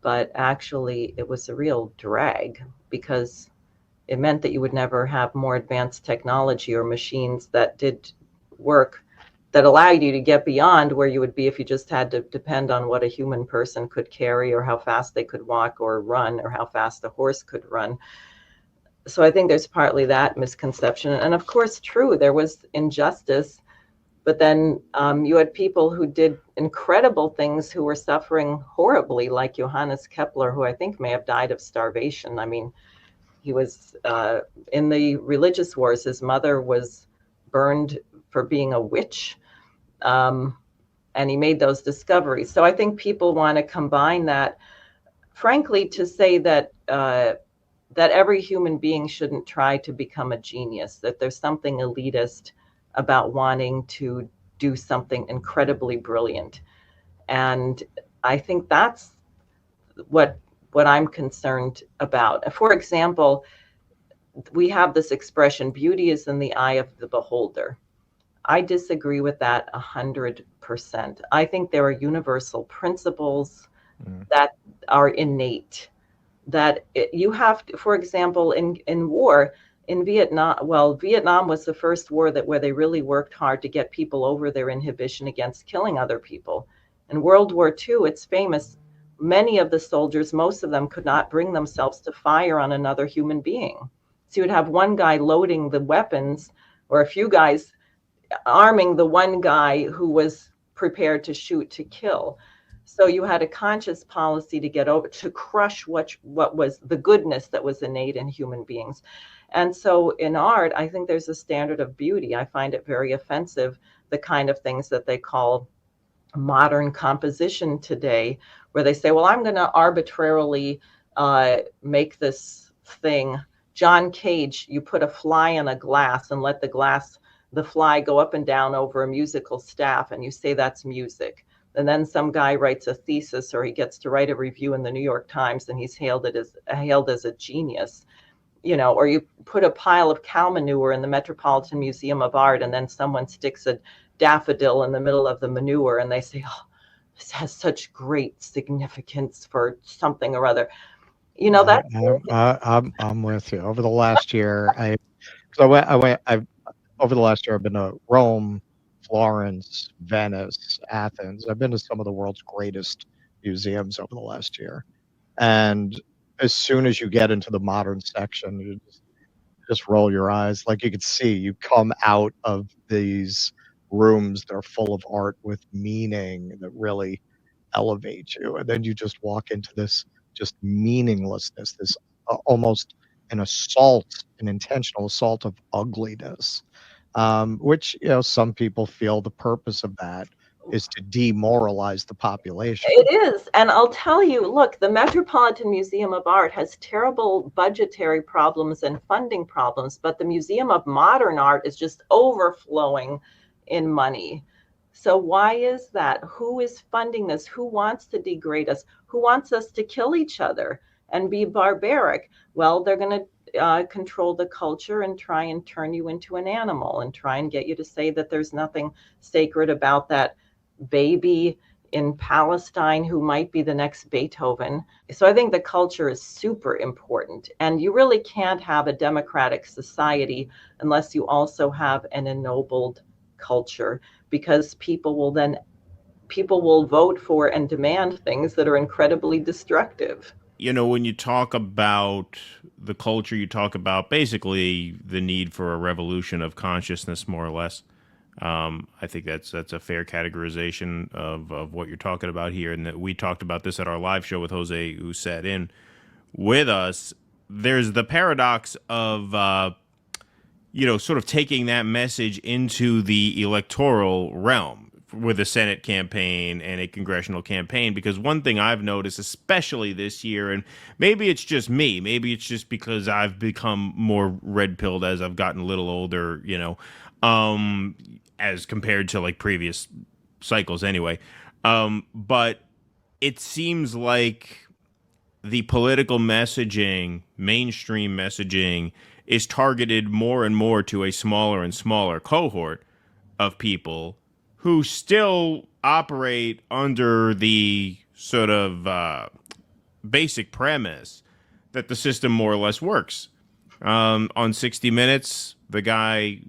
but actually it was a real drag because it meant that you would never have more advanced technology or machines that did work that allowed you to get beyond where you would be if you just had to depend on what a human person could carry or how fast they could walk or run or how fast a horse could run. So I think there's partly that misconception. And of course, true, there was injustice, But then you had people who did incredible things who were suffering horribly, like Johannes Kepler, who I think may have died of starvation. I mean, he was in the religious wars. His mother was burned for being a witch, and he made those discoveries. So I think people want to combine that, frankly, to say that that every human being shouldn't try to become a genius, that there's something elitist about wanting to do something incredibly brilliant. And I think that's what I'm concerned about. For example, we have this expression, beauty is in the eye of the beholder. I disagree with that 100%. I think there are universal principles that are innate, that you have to, for example, in war, in Vietnam, well, Vietnam was the first war where they really worked hard to get people over their inhibition against killing other people. In World War II, it's famous, many of the soldiers, most of them could not bring themselves to fire on another human being. So you would have one guy loading the weapons, or a few guys arming the one guy who was prepared to shoot to kill. So you had a conscious policy to get over, to crush what was the goodness that was innate in human beings. And so in art, I think there's a standard of beauty. I find it very offensive, the kind of things that they call modern composition today, where they say, well, I'm going to arbitrarily make this thing. John Cage, you put a fly in a glass and let the fly go up and down over a musical staff, and you say that's music. And then some guy writes a thesis, or he gets to write a review in the New York Times, and he's hailed as a genius. Or you put a pile of cow manure in the Metropolitan Museum of Art, and then someone sticks a daffodil in the middle of the manure, and they say, oh, this has such great significance for something or other. I'm with you. Over the last year, over the last year, I've been to Rome, Florence, Venice, Athens. I've been to some of the world's greatest museums over the last year. And as soon as you get into the modern section, you just roll your eyes. Like, you could see, you come out of these rooms that are full of art with meaning that really elevate you. And then you just walk into this just meaninglessness, this almost an intentional assault of ugliness. Which, some people feel the purpose of that is to demoralize the population. It is. And I'll tell you, look, the Metropolitan Museum of Art has terrible budgetary problems and funding problems, but the Museum of Modern Art is just overflowing in money. So why is that? Who is funding this? Who wants to degrade us? Who wants us to kill each other and be barbaric? Well, they're going to control the culture and try and turn you into an animal and try and get you to say that there's nothing sacred about that baby in Palestine who might be the next Beethoven. So I think the culture is super important. And you really can't have a democratic society unless you also have an ennobled culture, because people will vote for and demand things that are incredibly destructive. When you talk about the culture, you talk about basically the need for a revolution of consciousness, more or less. I think that's a fair categorization of what you're talking about here. And that we talked about this at our live show with Jose, who sat in with us. There's the paradox of, sort of taking that message into the electoral realm with a Senate campaign and a congressional campaign. Because one thing I've noticed, especially this year, and maybe it's just me, maybe it's just because I've become more red-pilled as I've gotten a little older, as compared to like previous cycles anyway. But it seems like the political messaging, mainstream messaging, is targeted more and more to a smaller and smaller cohort of people who still operate under the sort of basic premise that the system more or less works. On 60 Minutes, the guy,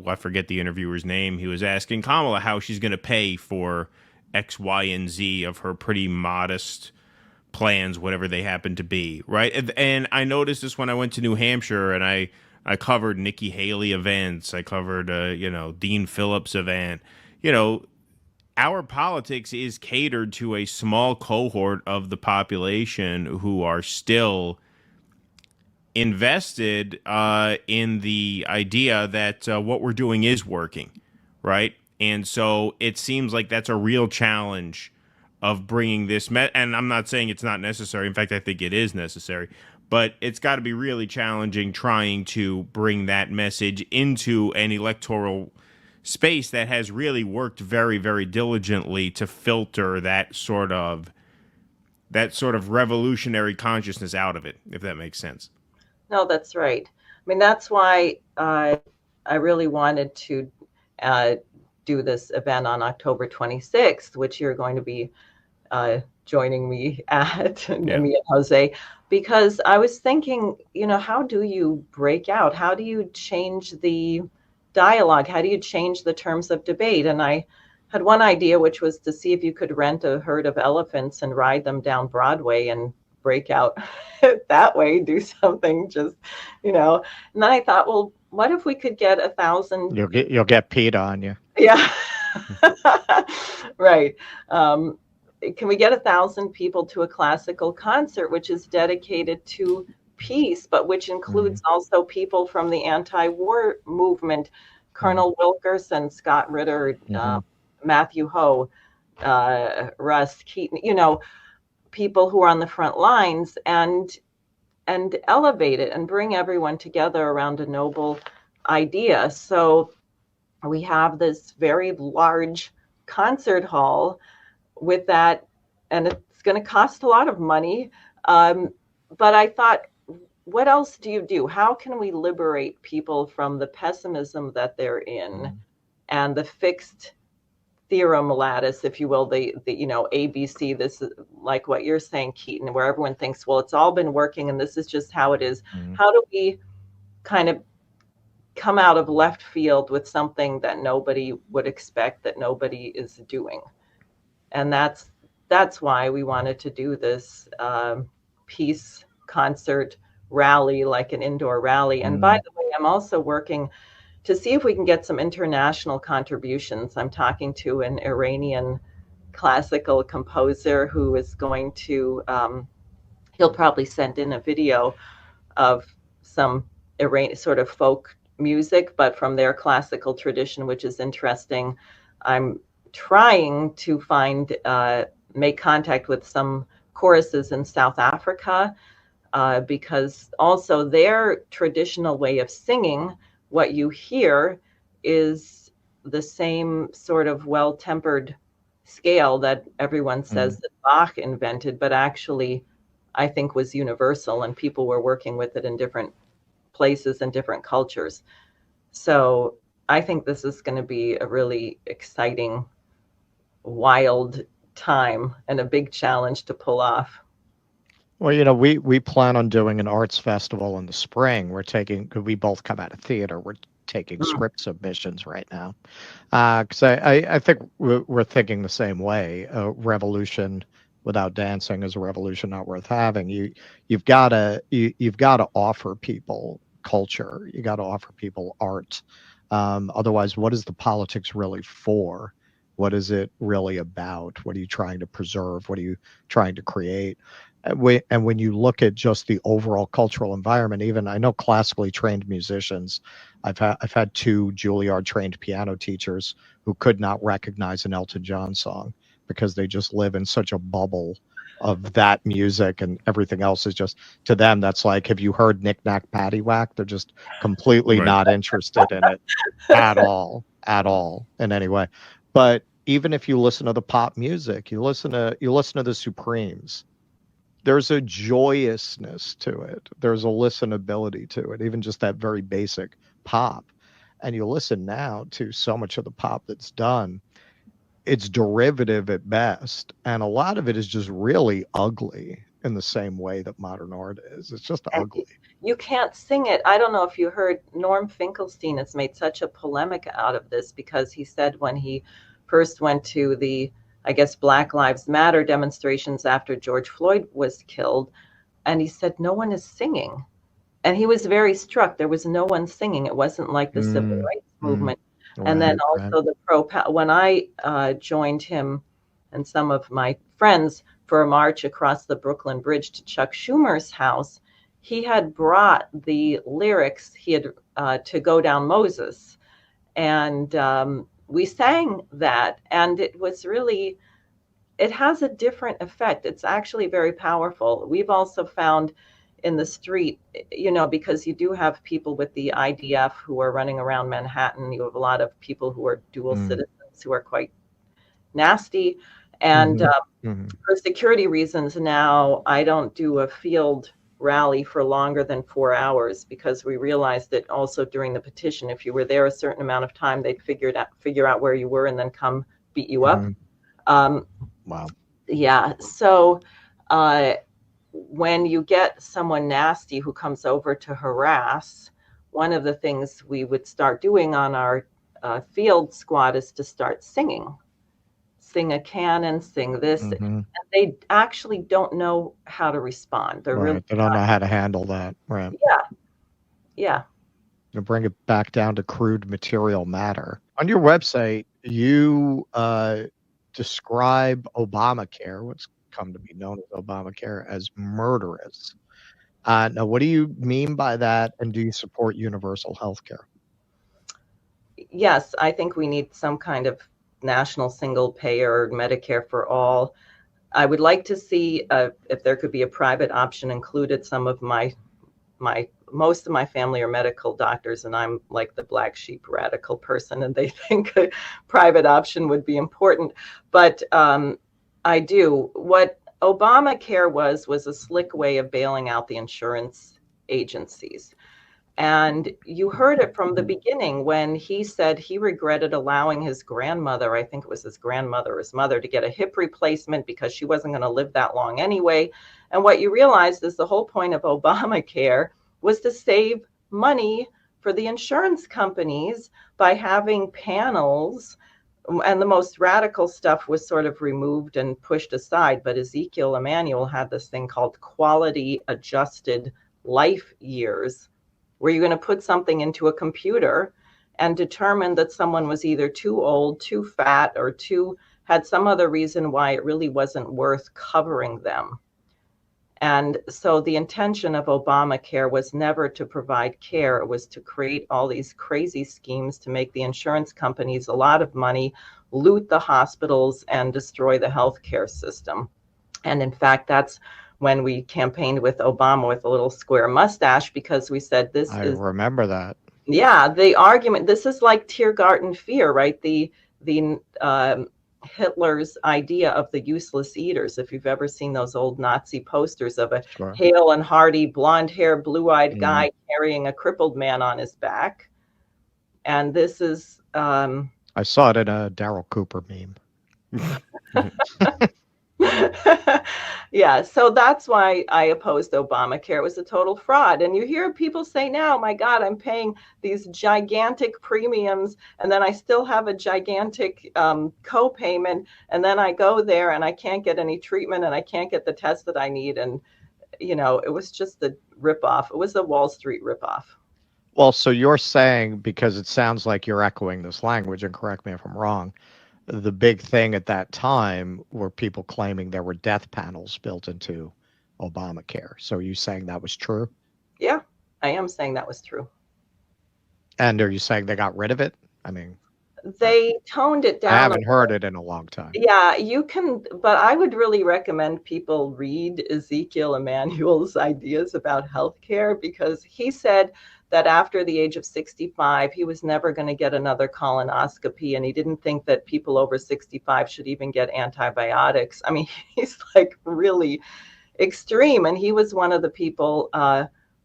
I forget the interviewer's name, he was asking Kamala how she's going to pay for X, Y, and Z of her pretty modest plans, whatever they happen to be, right? And I noticed this when I went to New Hampshire, and I covered Nikki Haley events. I covered, Dean Phillips event. you know, our politics is catered to a small cohort of the population who are still invested in the idea that what we're doing is working, right? And so it seems like that's a real challenge of bringing this. And I'm not saying it's not necessary. In fact, I think it is necessary. But it's got to be really challenging trying to bring that message into an electoral space that has really worked very, very diligently to filter that sort of revolutionary consciousness out of it, if that makes sense. No, that's right. I mean, that's why I really wanted to do this event on October 26th, which you're going to be joining me at, me and Jose, because I was thinking, how do you break out? How do you change the dialogue? How do you change the terms of debate? And I had one idea, which was to see if you could rent a herd of elephants and ride them down Broadway and break out that way, do something just, and then I thought, well, what if we could get 1,000? You'll get PETA on you. Yeah. Right. Can we get 1,000 people to a classical concert, which is dedicated to peace, but which includes also people from the anti-war movement, Colonel Wilkerson, Scott Ritter, Matthew Ho, Russ Keaton, people who are on the front lines, and elevate it and bring everyone together around a noble idea. So we have this very large concert hall with that, and it's going to cost a lot of money. But I thought, what else do you do? How can we liberate people from the pessimism that they're in and the fixed theorem lattice, if you will, the ABC, this is like what you're saying, Keaton, where everyone thinks, well, it's all been working and this is just how it is. How do we kind of come out of left field with something that nobody would expect, that nobody is doing? And that's why we wanted to do this peace concert rally, like an indoor rally. And by the way, I'm also working to see if we can get some international contributions. I'm talking to an Iranian classical composer who is going to, he'll probably send in a video of some Iranian sort of folk music, but from their classical tradition, which is interesting. I'm trying to make contact with some choruses in South Africa, because also their traditional way of singing, what you hear is the same sort of well-tempered scale that everyone says that Bach invented, but actually I think was universal, and people were working with it in different places and different cultures. So I think this is going to be a really exciting, wild time and a big challenge to pull off. Well, we plan on doing an arts festival in the spring. We both come out of theater. We're taking script submissions right now. Because I think we're thinking the same way. A revolution without dancing is a revolution not worth having. You've got to offer people culture. You got to offer people art. Otherwise, what is the politics really for? What is it really about? What are you trying to preserve? What are you trying to create? And when you look at just the overall cultural environment, even I know classically trained musicians, I've had 2 Juilliard trained piano teachers who could not recognize an Elton John song because they just live in such a bubble of that music, and everything else is just, to them, that's like, have you heard Knick Knack Paddywhack? They're just completely not interested in it at all in any way. But even if you listen to the pop music, you listen to the Supremes, there's a joyousness to it. There's a listenability to it, even just that very basic pop. And you listen now to so much of the pop that's done, it's derivative at best. And a lot of it is just really ugly in the same way that modern art is. It's just ugly. You can't sing it. I don't know if you heard, Norm Finkelstein has made such a polemic out of this, because he said when he first went to the, I guess, Black Lives Matter demonstrations after George Floyd was killed, and he said, no one is singing. And he was very struck. There was no one singing. It wasn't like the civil rights movement. And then Right. also when I joined him and some of my friends for a march across the Brooklyn Bridge to Chuck Schumer's house, he had brought the lyrics he had to Go Down Moses. And we sang that, and it was really, it has a different effect. It's actually very powerful. We've also found in the street, because you do have people with the IDF who are running around Manhattan. You have a lot of people who are dual citizens who are quite nasty. And for security reasons now, I don't do a field rally for longer than 4 hours, because we realized that also during the petition, if you were there a certain amount of time, they'd figure out where you were and then come beat you up. Wow. Yeah. So when you get someone nasty who comes over to harass, one of the things we would start doing on our field squad is to start singing a canon, sing this. And they actually don't know how to respond. They're Right. really They don't know how to handle that. Right. Yeah. To bring it back down to crude material matter. On your website, you describe Obamacare, what's come to be known as Obamacare, as murderous. Now, what do you mean by that? And do you support universal health care? Yes, I think we need some kind of national single payer Medicare for all. I would like to see if there could be a private option included. Some of most of my family are medical doctors, and I'm like the black sheep radical person, and they think a private option would be important. But I do. What Obamacare was a slick way of bailing out the insurance agencies. And you heard it from the beginning when he said he regretted allowing his grandmother, I think it was his grandmother or his mother, to get a hip replacement because she wasn't going to live that long anyway. And what you realized is the whole point of Obamacare was to save money for the insurance companies by having panels. And the most radical stuff was sort of removed and pushed aside. But Ezekiel Emanuel had this thing called quality adjusted life years, where you're going to put something into a computer and determine that someone was either too old, too fat, or had some other reason why it really wasn't worth covering them. And so the intention of Obamacare was never to provide care. It was to create all these crazy schemes to make the insurance companies a lot of money, loot the hospitals, and destroy the healthcare system. And in fact, that's when we campaigned with Obama with a little square mustache, because we said I remember that. Yeah, the argument, this is like Tiergarten fear, right? The Hitler's idea of the useless eaters. If you've ever seen those old Nazi posters of a hale and hearty, blonde-haired, blue-eyed guy carrying a crippled man on his back. And this is... I saw it in a Daryl Cooper meme. Yeah, so that's why I opposed Obamacare. It was a total fraud. And you hear people say now, my God, I'm paying these gigantic premiums, and then I still have a gigantic co-payment, and then I go there and I can't get any treatment and I can't get the test that I need. And, it was just a ripoff. It was a Wall Street ripoff. Well, so you're saying, because it sounds like you're echoing this language, and correct me if I'm wrong, the big thing at that time were people claiming there were death panels built into Obamacare. So are you saying that was true? Yeah, I am saying that was true. And are you saying they got rid of it? I mean, they toned it down. I haven't heard it in a long time. Yeah, you can, but I would really recommend people read Ezekiel Emanuel's ideas about healthcare, because he said that after the age of 65, he was never going to get another colonoscopy. And he didn't think that people over 65 should even get antibiotics. I mean, he's like really extreme. And he was one of the people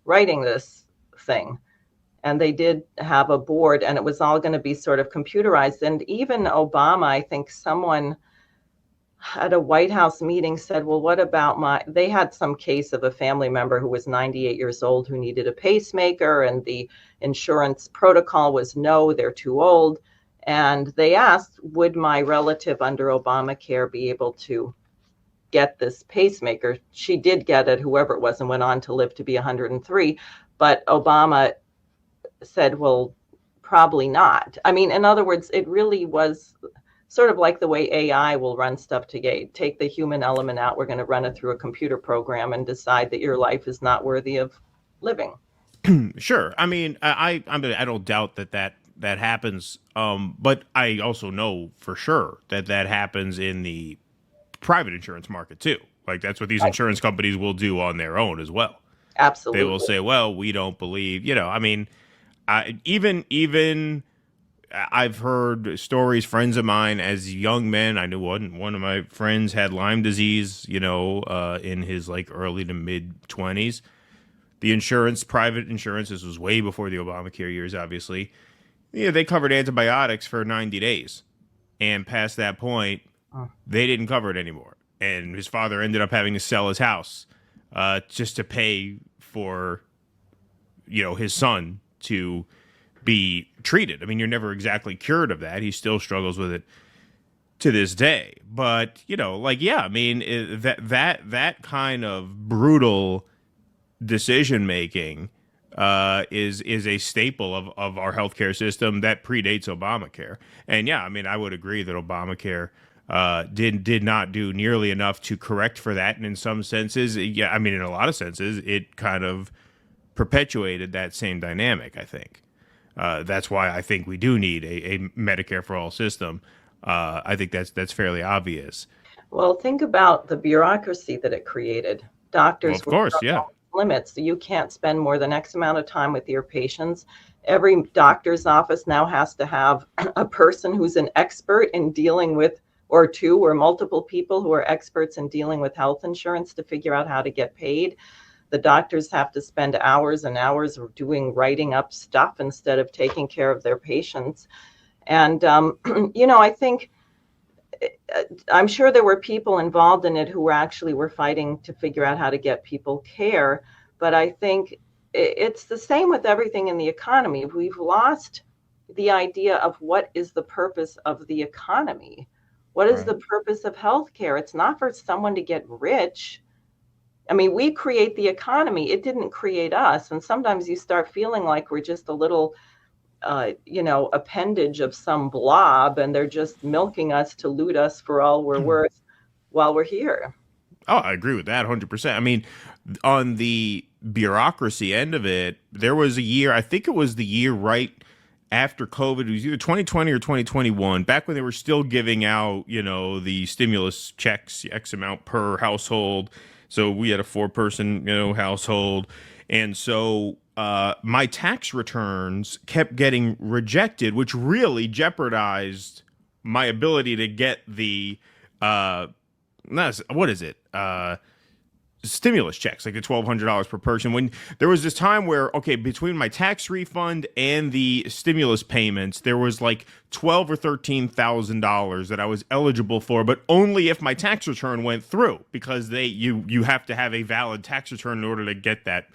writing this thing. And they did have a board, and it was all going to be sort of computerized. And even Obama, I think someone at a White House meeting said, well, what about they had some case of a family member who was 98 years old who needed a pacemaker, and the insurance protocol was no, they're too old. And they asked, would my relative under Obamacare be able to get this pacemaker? She did get it, whoever it was, and went on to live to be 103. But Obama said, well, Probably not. I mean, in other words, it really was sort of like the way AI will run stuff to take the human element out. We're going to run it through a computer program and decide that your life is not worthy of living. Sure. I mean, I don't doubt that happens. But I also know for sure that happens in the private insurance market too. Like that's what these insurance companies will do on their own as well. Absolutely. They will say, well, we don't believe, I mean, even I've heard stories, friends of mine as young men. I knew one of my friends had Lyme disease, in his like early to mid 20s. The private insurance, this was way before the Obamacare years, obviously. They covered antibiotics for 90 days. And past that point, they didn't cover it anymore. And his father ended up having to sell his house just to pay for, his son to be treated. I mean, you're never exactly cured of that. He still struggles with it to this day. But, I mean, that kind of brutal decision making is a staple of our healthcare system that predates Obamacare. And yeah, I mean, I would agree that Obamacare did not do nearly enough to correct for that. And in some senses, yeah, I mean, in a lot of senses, it kind of perpetuated that same dynamic, I think. That's why I think we do need a Medicare for all system. I think that's fairly obvious. Well, think about the bureaucracy that it created. Doctors, of course, yeah. Limits. You can't spend more than X amount of time with your patients. Every doctor's office now has to have a person who's an expert in dealing with, or two or multiple people who are experts in dealing with health insurance to figure out how to get paid. The doctors have to spend hours and hours writing up stuff instead of taking care of their patients. And, I think, I'm sure there were people involved in it who were fighting to figure out how to get people care. But I think it's the same with everything in the economy. We've lost the idea of what is the purpose of the economy. What is the purpose of healthcare? It's not for someone to get rich. I mean, we create the economy. It didn't create us. And sometimes you start feeling like we're just a little appendage of some blob, and they're just milking us to loot us for all we're worth while we're here. Oh, I agree with that 100%. I mean, on the bureaucracy end of it, there was a year, I think it was the year right after COVID, it was either 2020 or 2021, back when they were still giving out, the stimulus checks, X amount per household. So we had a 4-person, household. And so my tax returns kept getting rejected, which really jeopardized my ability to get the stimulus checks, like the $1,200 per person. When there was this time where, between my tax refund and the stimulus payments, there was like $12,000 or $13,000 that I was eligible for, but only if my tax return went through, because you have to have a valid tax return in order to get that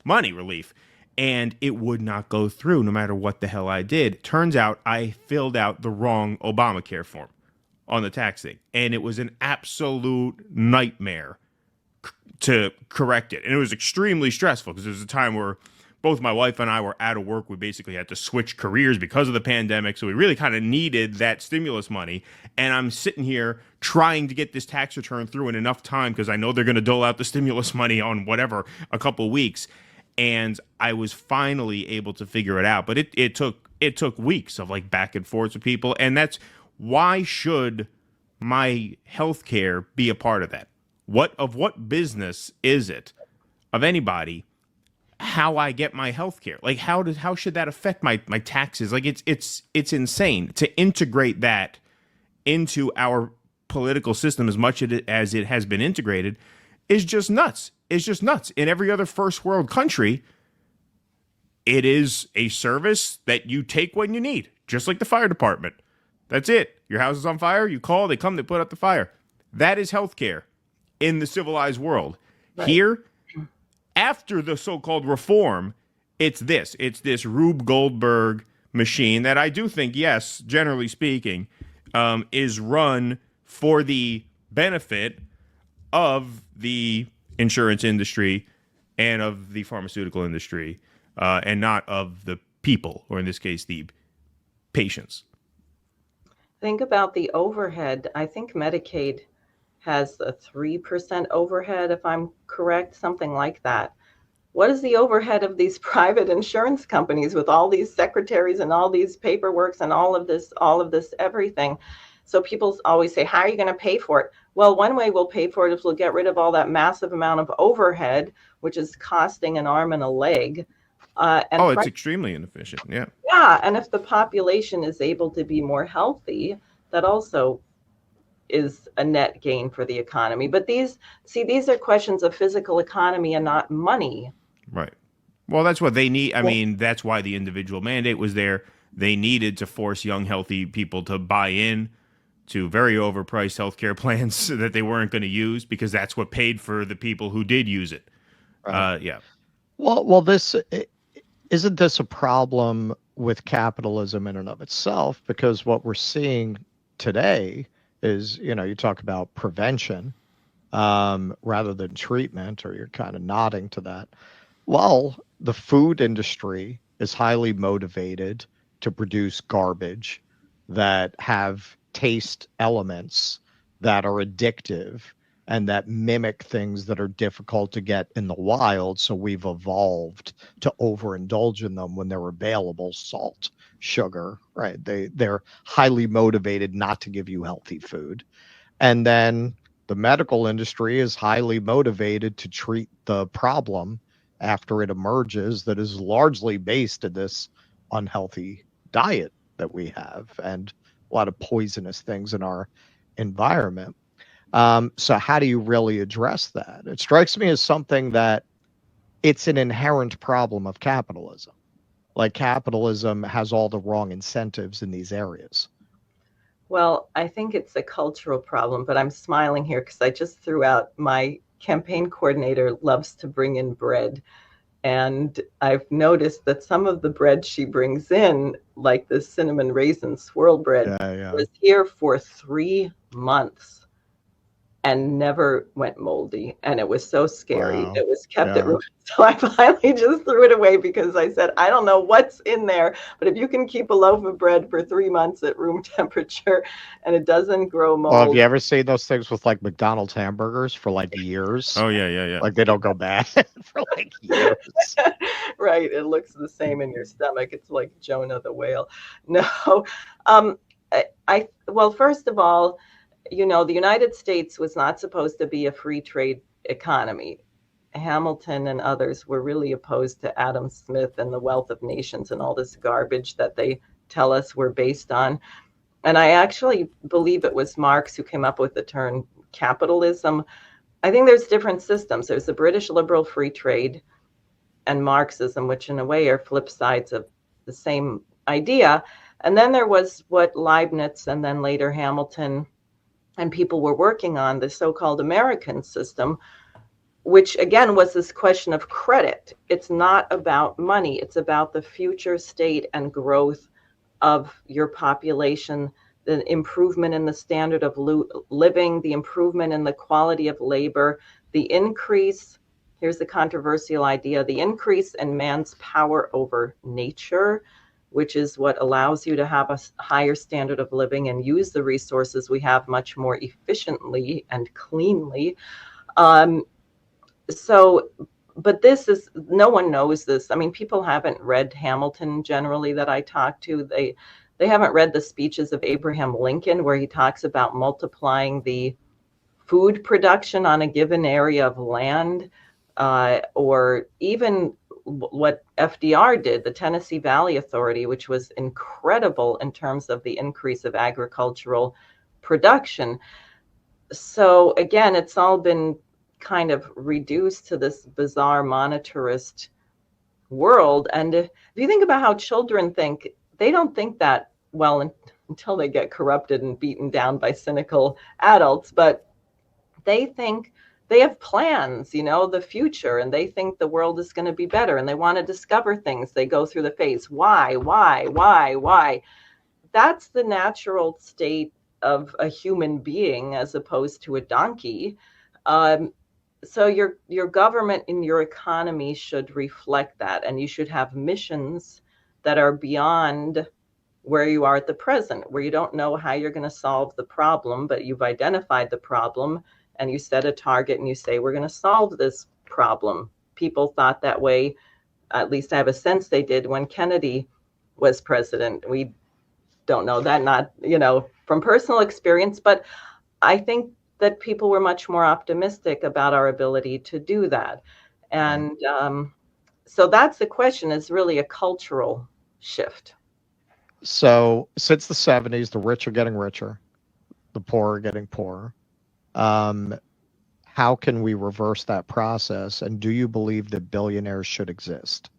money relief. And it would not go through no matter what the hell I did. Turns out I filled out the wrong Obamacare form on the tax thing. And it was an absolute nightmare to correct it. And it was extremely stressful because there was a time where both my wife and I were out of work. We basically had to switch careers because of the pandemic. So we really kind of needed that stimulus money. And I'm sitting here trying to get this tax return through in enough time because I know they're going to dole out the stimulus money on whatever, a couple weeks. And I was finally able to figure it out. But it took weeks of like back and forth with people. And that's why should my healthcare be a part of that? What business is it of anybody how I get my healthcare? Like how should that affect my taxes? Like it's insane to integrate that into our political system as much as it has been integrated is just nuts. It's just nuts. In every other first world country, it is a service that you take when you need, just like the fire department. That's it. Your house is on fire, you call, they come, they put out the fire. That is healthcare in the civilized world. Right. Here, after the so-called reform, it's this Rube Goldberg machine that I do think, yes, generally speaking, is run for the benefit of the insurance industry and of the pharmaceutical industry, and not of the people, or in this case, the patients. Think about the overhead. I think Medicaid has a 3% overhead, if I'm correct, something like that. What is the overhead of these private insurance companies with all these secretaries and all these paperworks and all of this, everything? So people always say, how are you going to pay for it? Well, one way we'll pay for it is we'll get rid of all that massive amount of overhead, which is costing an arm and a leg. It's extremely inefficient. Yeah. Yeah. And if the population is able to be more healthy, that also is a net gain for the economy. But these are questions of physical economy and not money. Right. Well, that's what they need. I mean, that's why the individual mandate was there. They needed to force young, healthy people to buy in to very overpriced healthcare plans that they weren't going to use, because that's what paid for the people who did use it. Right. Yeah. Well, this isn't this a problem with capitalism in and of itself? Because what we're seeing today is, you talk about prevention rather than treatment, or you're kind of nodding to that. Well, the food industry is highly motivated to produce garbage that have taste elements that are addictive and that mimic things that are difficult to get in the wild. So we've evolved to overindulge in them when they're available: salt, sugar, right? They're highly motivated not to give you healthy food. And then the medical industry is highly motivated to treat the problem after it emerges, that is largely based in this unhealthy diet that we have and a lot of poisonous things in our environment. So how do you really address that? It strikes me as something that it's an inherent problem of capitalism. Like, capitalism has all the wrong incentives in these areas. Well, I think it's a cultural problem, but I'm smiling here because I just threw out my campaign coordinator loves to bring in bread. And I've noticed that some of the bread she brings in, like the cinnamon raisin swirl bread, was here for 3 months and never went moldy. And it was so scary. Wow. It was kept at room. So I finally just threw it away because I said, I don't know what's in there, but if you can keep a loaf of bread for 3 months at room temperature and it doesn't grow mold. Well, have you ever seen those things with like McDonald's hamburgers for like years? Oh, yeah. Like, they don't go bad for like years. Right. It looks the same in your stomach. It's like Jonah the whale. No. Well, first of all, the United States was not supposed to be a free trade economy. Hamilton and others were really opposed to Adam Smith and the Wealth of Nations and all this garbage that they tell us we're based on. And I actually believe it was Marx who came up with the term capitalism. I think there's different systems. There's the British liberal free trade and Marxism, which in a way are flip sides of the same idea. And then there was what Leibniz and then later Hamilton and people were working on, the so-called American system, which again was this question of credit. It's not about money. It's about the future state and growth of your population, the improvement in the standard of living, the improvement in the quality of labor, the increase, here's the controversial idea, the increase in man's power over nature, which is what allows you to have a higher standard of living and use the resources we have much more efficiently and cleanly. But this is, no one knows this. I mean, people haven't read Hamilton generally that I talk to. They haven't read the speeches of Abraham Lincoln, where he talks about multiplying the food production on a given area of land, or even what FDR did, the Tennessee Valley Authority, which was incredible in terms of the increase of agricultural production. So again, it's all been kind of reduced to this bizarre monetarist world. And if you think about how children think, they don't think that well until they get corrupted and beaten down by cynical adults, but they think they have plans, the future, and they think the world is going to be better and they want to discover things. They go through the phase. Why? That's the natural state of a human being as opposed to a donkey. So your government and your economy should reflect that, and you should have missions that are beyond where you are at the present, where you don't know how you're going to solve the problem, but you've identified the problem and you set a target and you say, we're going to solve this problem. People thought that way, at least I have a sense they did when Kennedy was president. We don't know that, not, from personal experience, but I think that people were much more optimistic about our ability to do that. And so that's the question, is really a cultural shift. So since the 70s, the rich are getting richer, the poor are getting poorer. How can we reverse that process? And do you believe that billionaires should exist?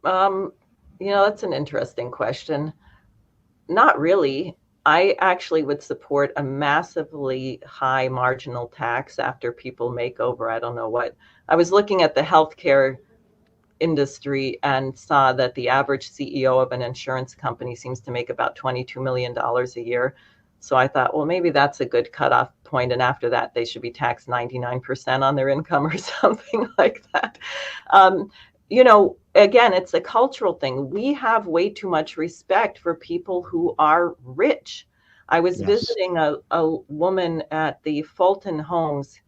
That's an interesting question. Not really. I actually would support a massively high marginal tax after people make over, I don't know what. I was looking at the healthcare industry and saw that the average CEO of an insurance company seems to make about $22 million a year. So I thought, well, maybe that's a good cutoff point. And after that, they should be taxed 99% on their income or something like that. Again, it's a cultural thing. We have way too much respect for people who are rich. I was visiting a woman at the Fulton Homes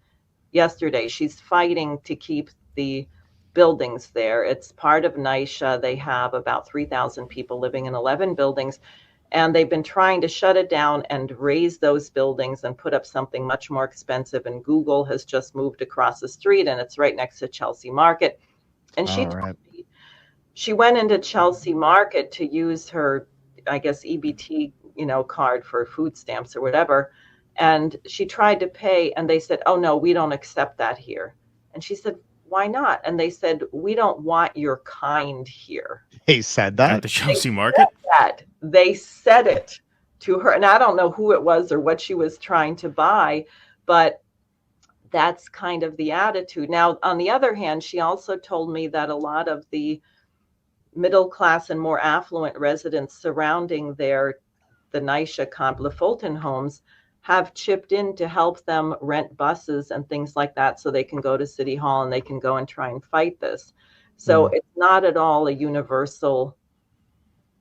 yesterday. She's fighting to keep the buildings there. It's part of NYCHA. They have about 3,000 people living in 11 buildings, and they've been trying to shut it down and raise those buildings and put up something much more expensive. And Google has just moved across the street, and it's right next to Chelsea Market. And she went into Chelsea Market to use her, I guess, EBT, card for food stamps or whatever. And she tried to pay, and they said, oh, no, we don't accept that here. And she said, why not? And they said, we don't want your kind here. He said that? At the Chelsea Market? They said it to her. And I don't know who it was or what she was trying to buy, but that's kind of the attitude. Now, on the other hand, she also told me that a lot of the middle class and more affluent residents surrounding the NYCHA the Fulton Homes, have chipped in to help them rent buses and things like that so they can go to City Hall and they can go and try and fight this. So it's not at all a universal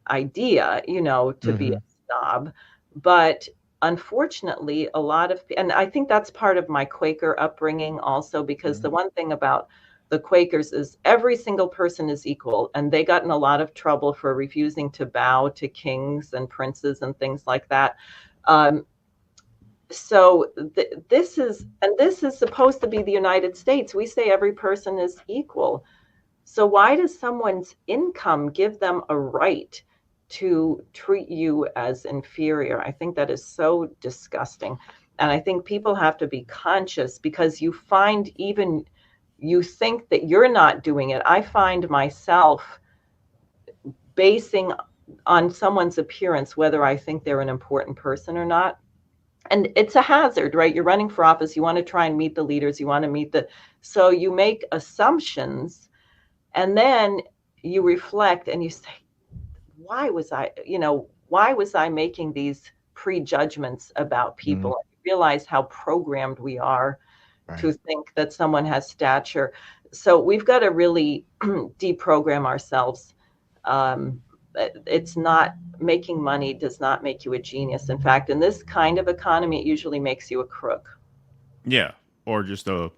idea, to be a snob. But unfortunately, a lot of, and I think that's part of my Quaker upbringing also, because the one thing about the Quakers is every single person is equal, and they got in a lot of trouble for refusing to bow to kings and princes and things like that. So this is supposed to be the United States. We say every person is equal. So why does someone's income give them a right to treat you as inferior? I think that is so disgusting. And I think people have to be conscious, because you think that you're not doing it. I find myself basing on someone's appearance whether I think they're an important person or not. And it's a hazard, right? You're running for office. You want to try and meet the leaders. You want to so you make assumptions, and then you reflect and you say, why was I making these prejudgments about people? And you realize how programmed we are to think that someone has stature. So we've got to really deprogram ourselves. It's not, making money does not make you a genius. In fact, in this kind of economy, it usually makes you a crook. Yeah, or just a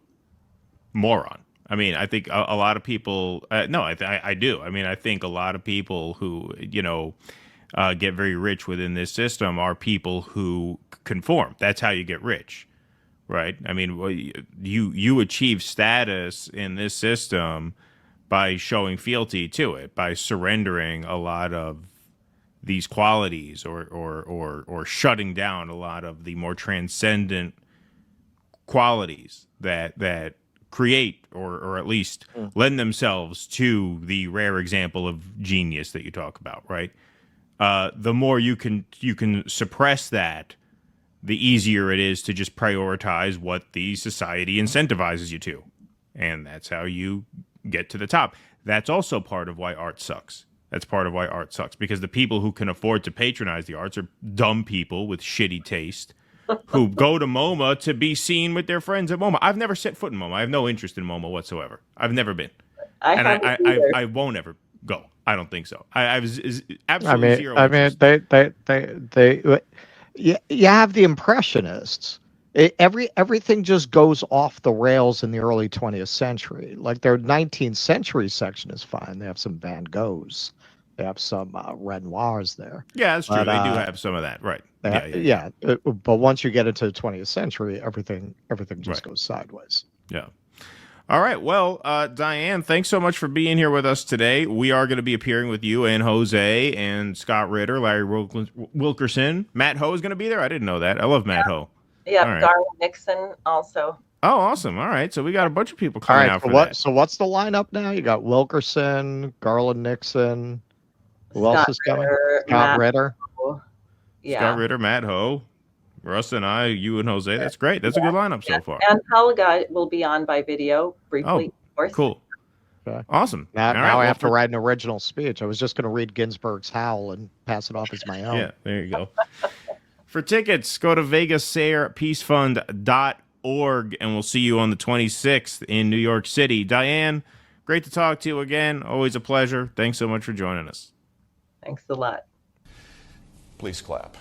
moron. I mean, I think a lot of people, I do. I mean, I think a lot of people who, get very rich within this system are people who conform. That's how you get rich, right? I mean, you achieve status in this system by showing fealty to it, by surrendering a lot of these qualities or shutting down a lot of the more transcendent qualities that create or at least lend themselves to the rare example of genius that you talk about, right? The more you can suppress that, the easier it is to just prioritize what the society incentivizes you to. And that's how you get to the top. That's also part of why art sucks. That's part of why art sucks, because the people who can afford to patronize the arts are dumb people with shitty taste who go to MoMA to be seen with their friends at MoMA. I've never set foot in MoMA. I have no interest in MoMA whatsoever. I've never been. I won't ever go. I don't think so. I was absolutely zero interest. You have the Impressionists. Everything just goes off the rails in the early 20th century. Like their 19th century section is fine. They have some Van Goghs. They have some Renoirs there. Yeah, that's true. They do have some of that, right? Yeah. But once you get into the 20th century, everything just goes sideways. Yeah. All right. Well, Diane, thanks so much for being here with us today. We are going to be appearing with you and Jose and Scott Ritter, Larry Wilkerson. Matt Ho is going to be there. I didn't know that. I love Matt Ho. Yeah, right. Garland Nixon also. Oh, awesome. All right. So we got a bunch of people coming out for that. So what's the lineup now? You got Wilkerson, Garland Nixon. Who else is coming? Scott Ritter. Yeah. Scott Ritter, Matt Ho, Russ and I, you and Jose. That's great. That's a good lineup so far. And Helga will be on by video briefly. Of course. Cool. Okay. Awesome. Now I have to write an original speech. I was just going to read Ginsburg's Howl and pass it off as my own. Yeah, there you go. For tickets, go to vegassarepeacefund.org, and we'll see you on the 26th in New York City. Diane, great to talk to you again. Always a pleasure. Thanks so much for joining us. Thanks a lot. Please clap.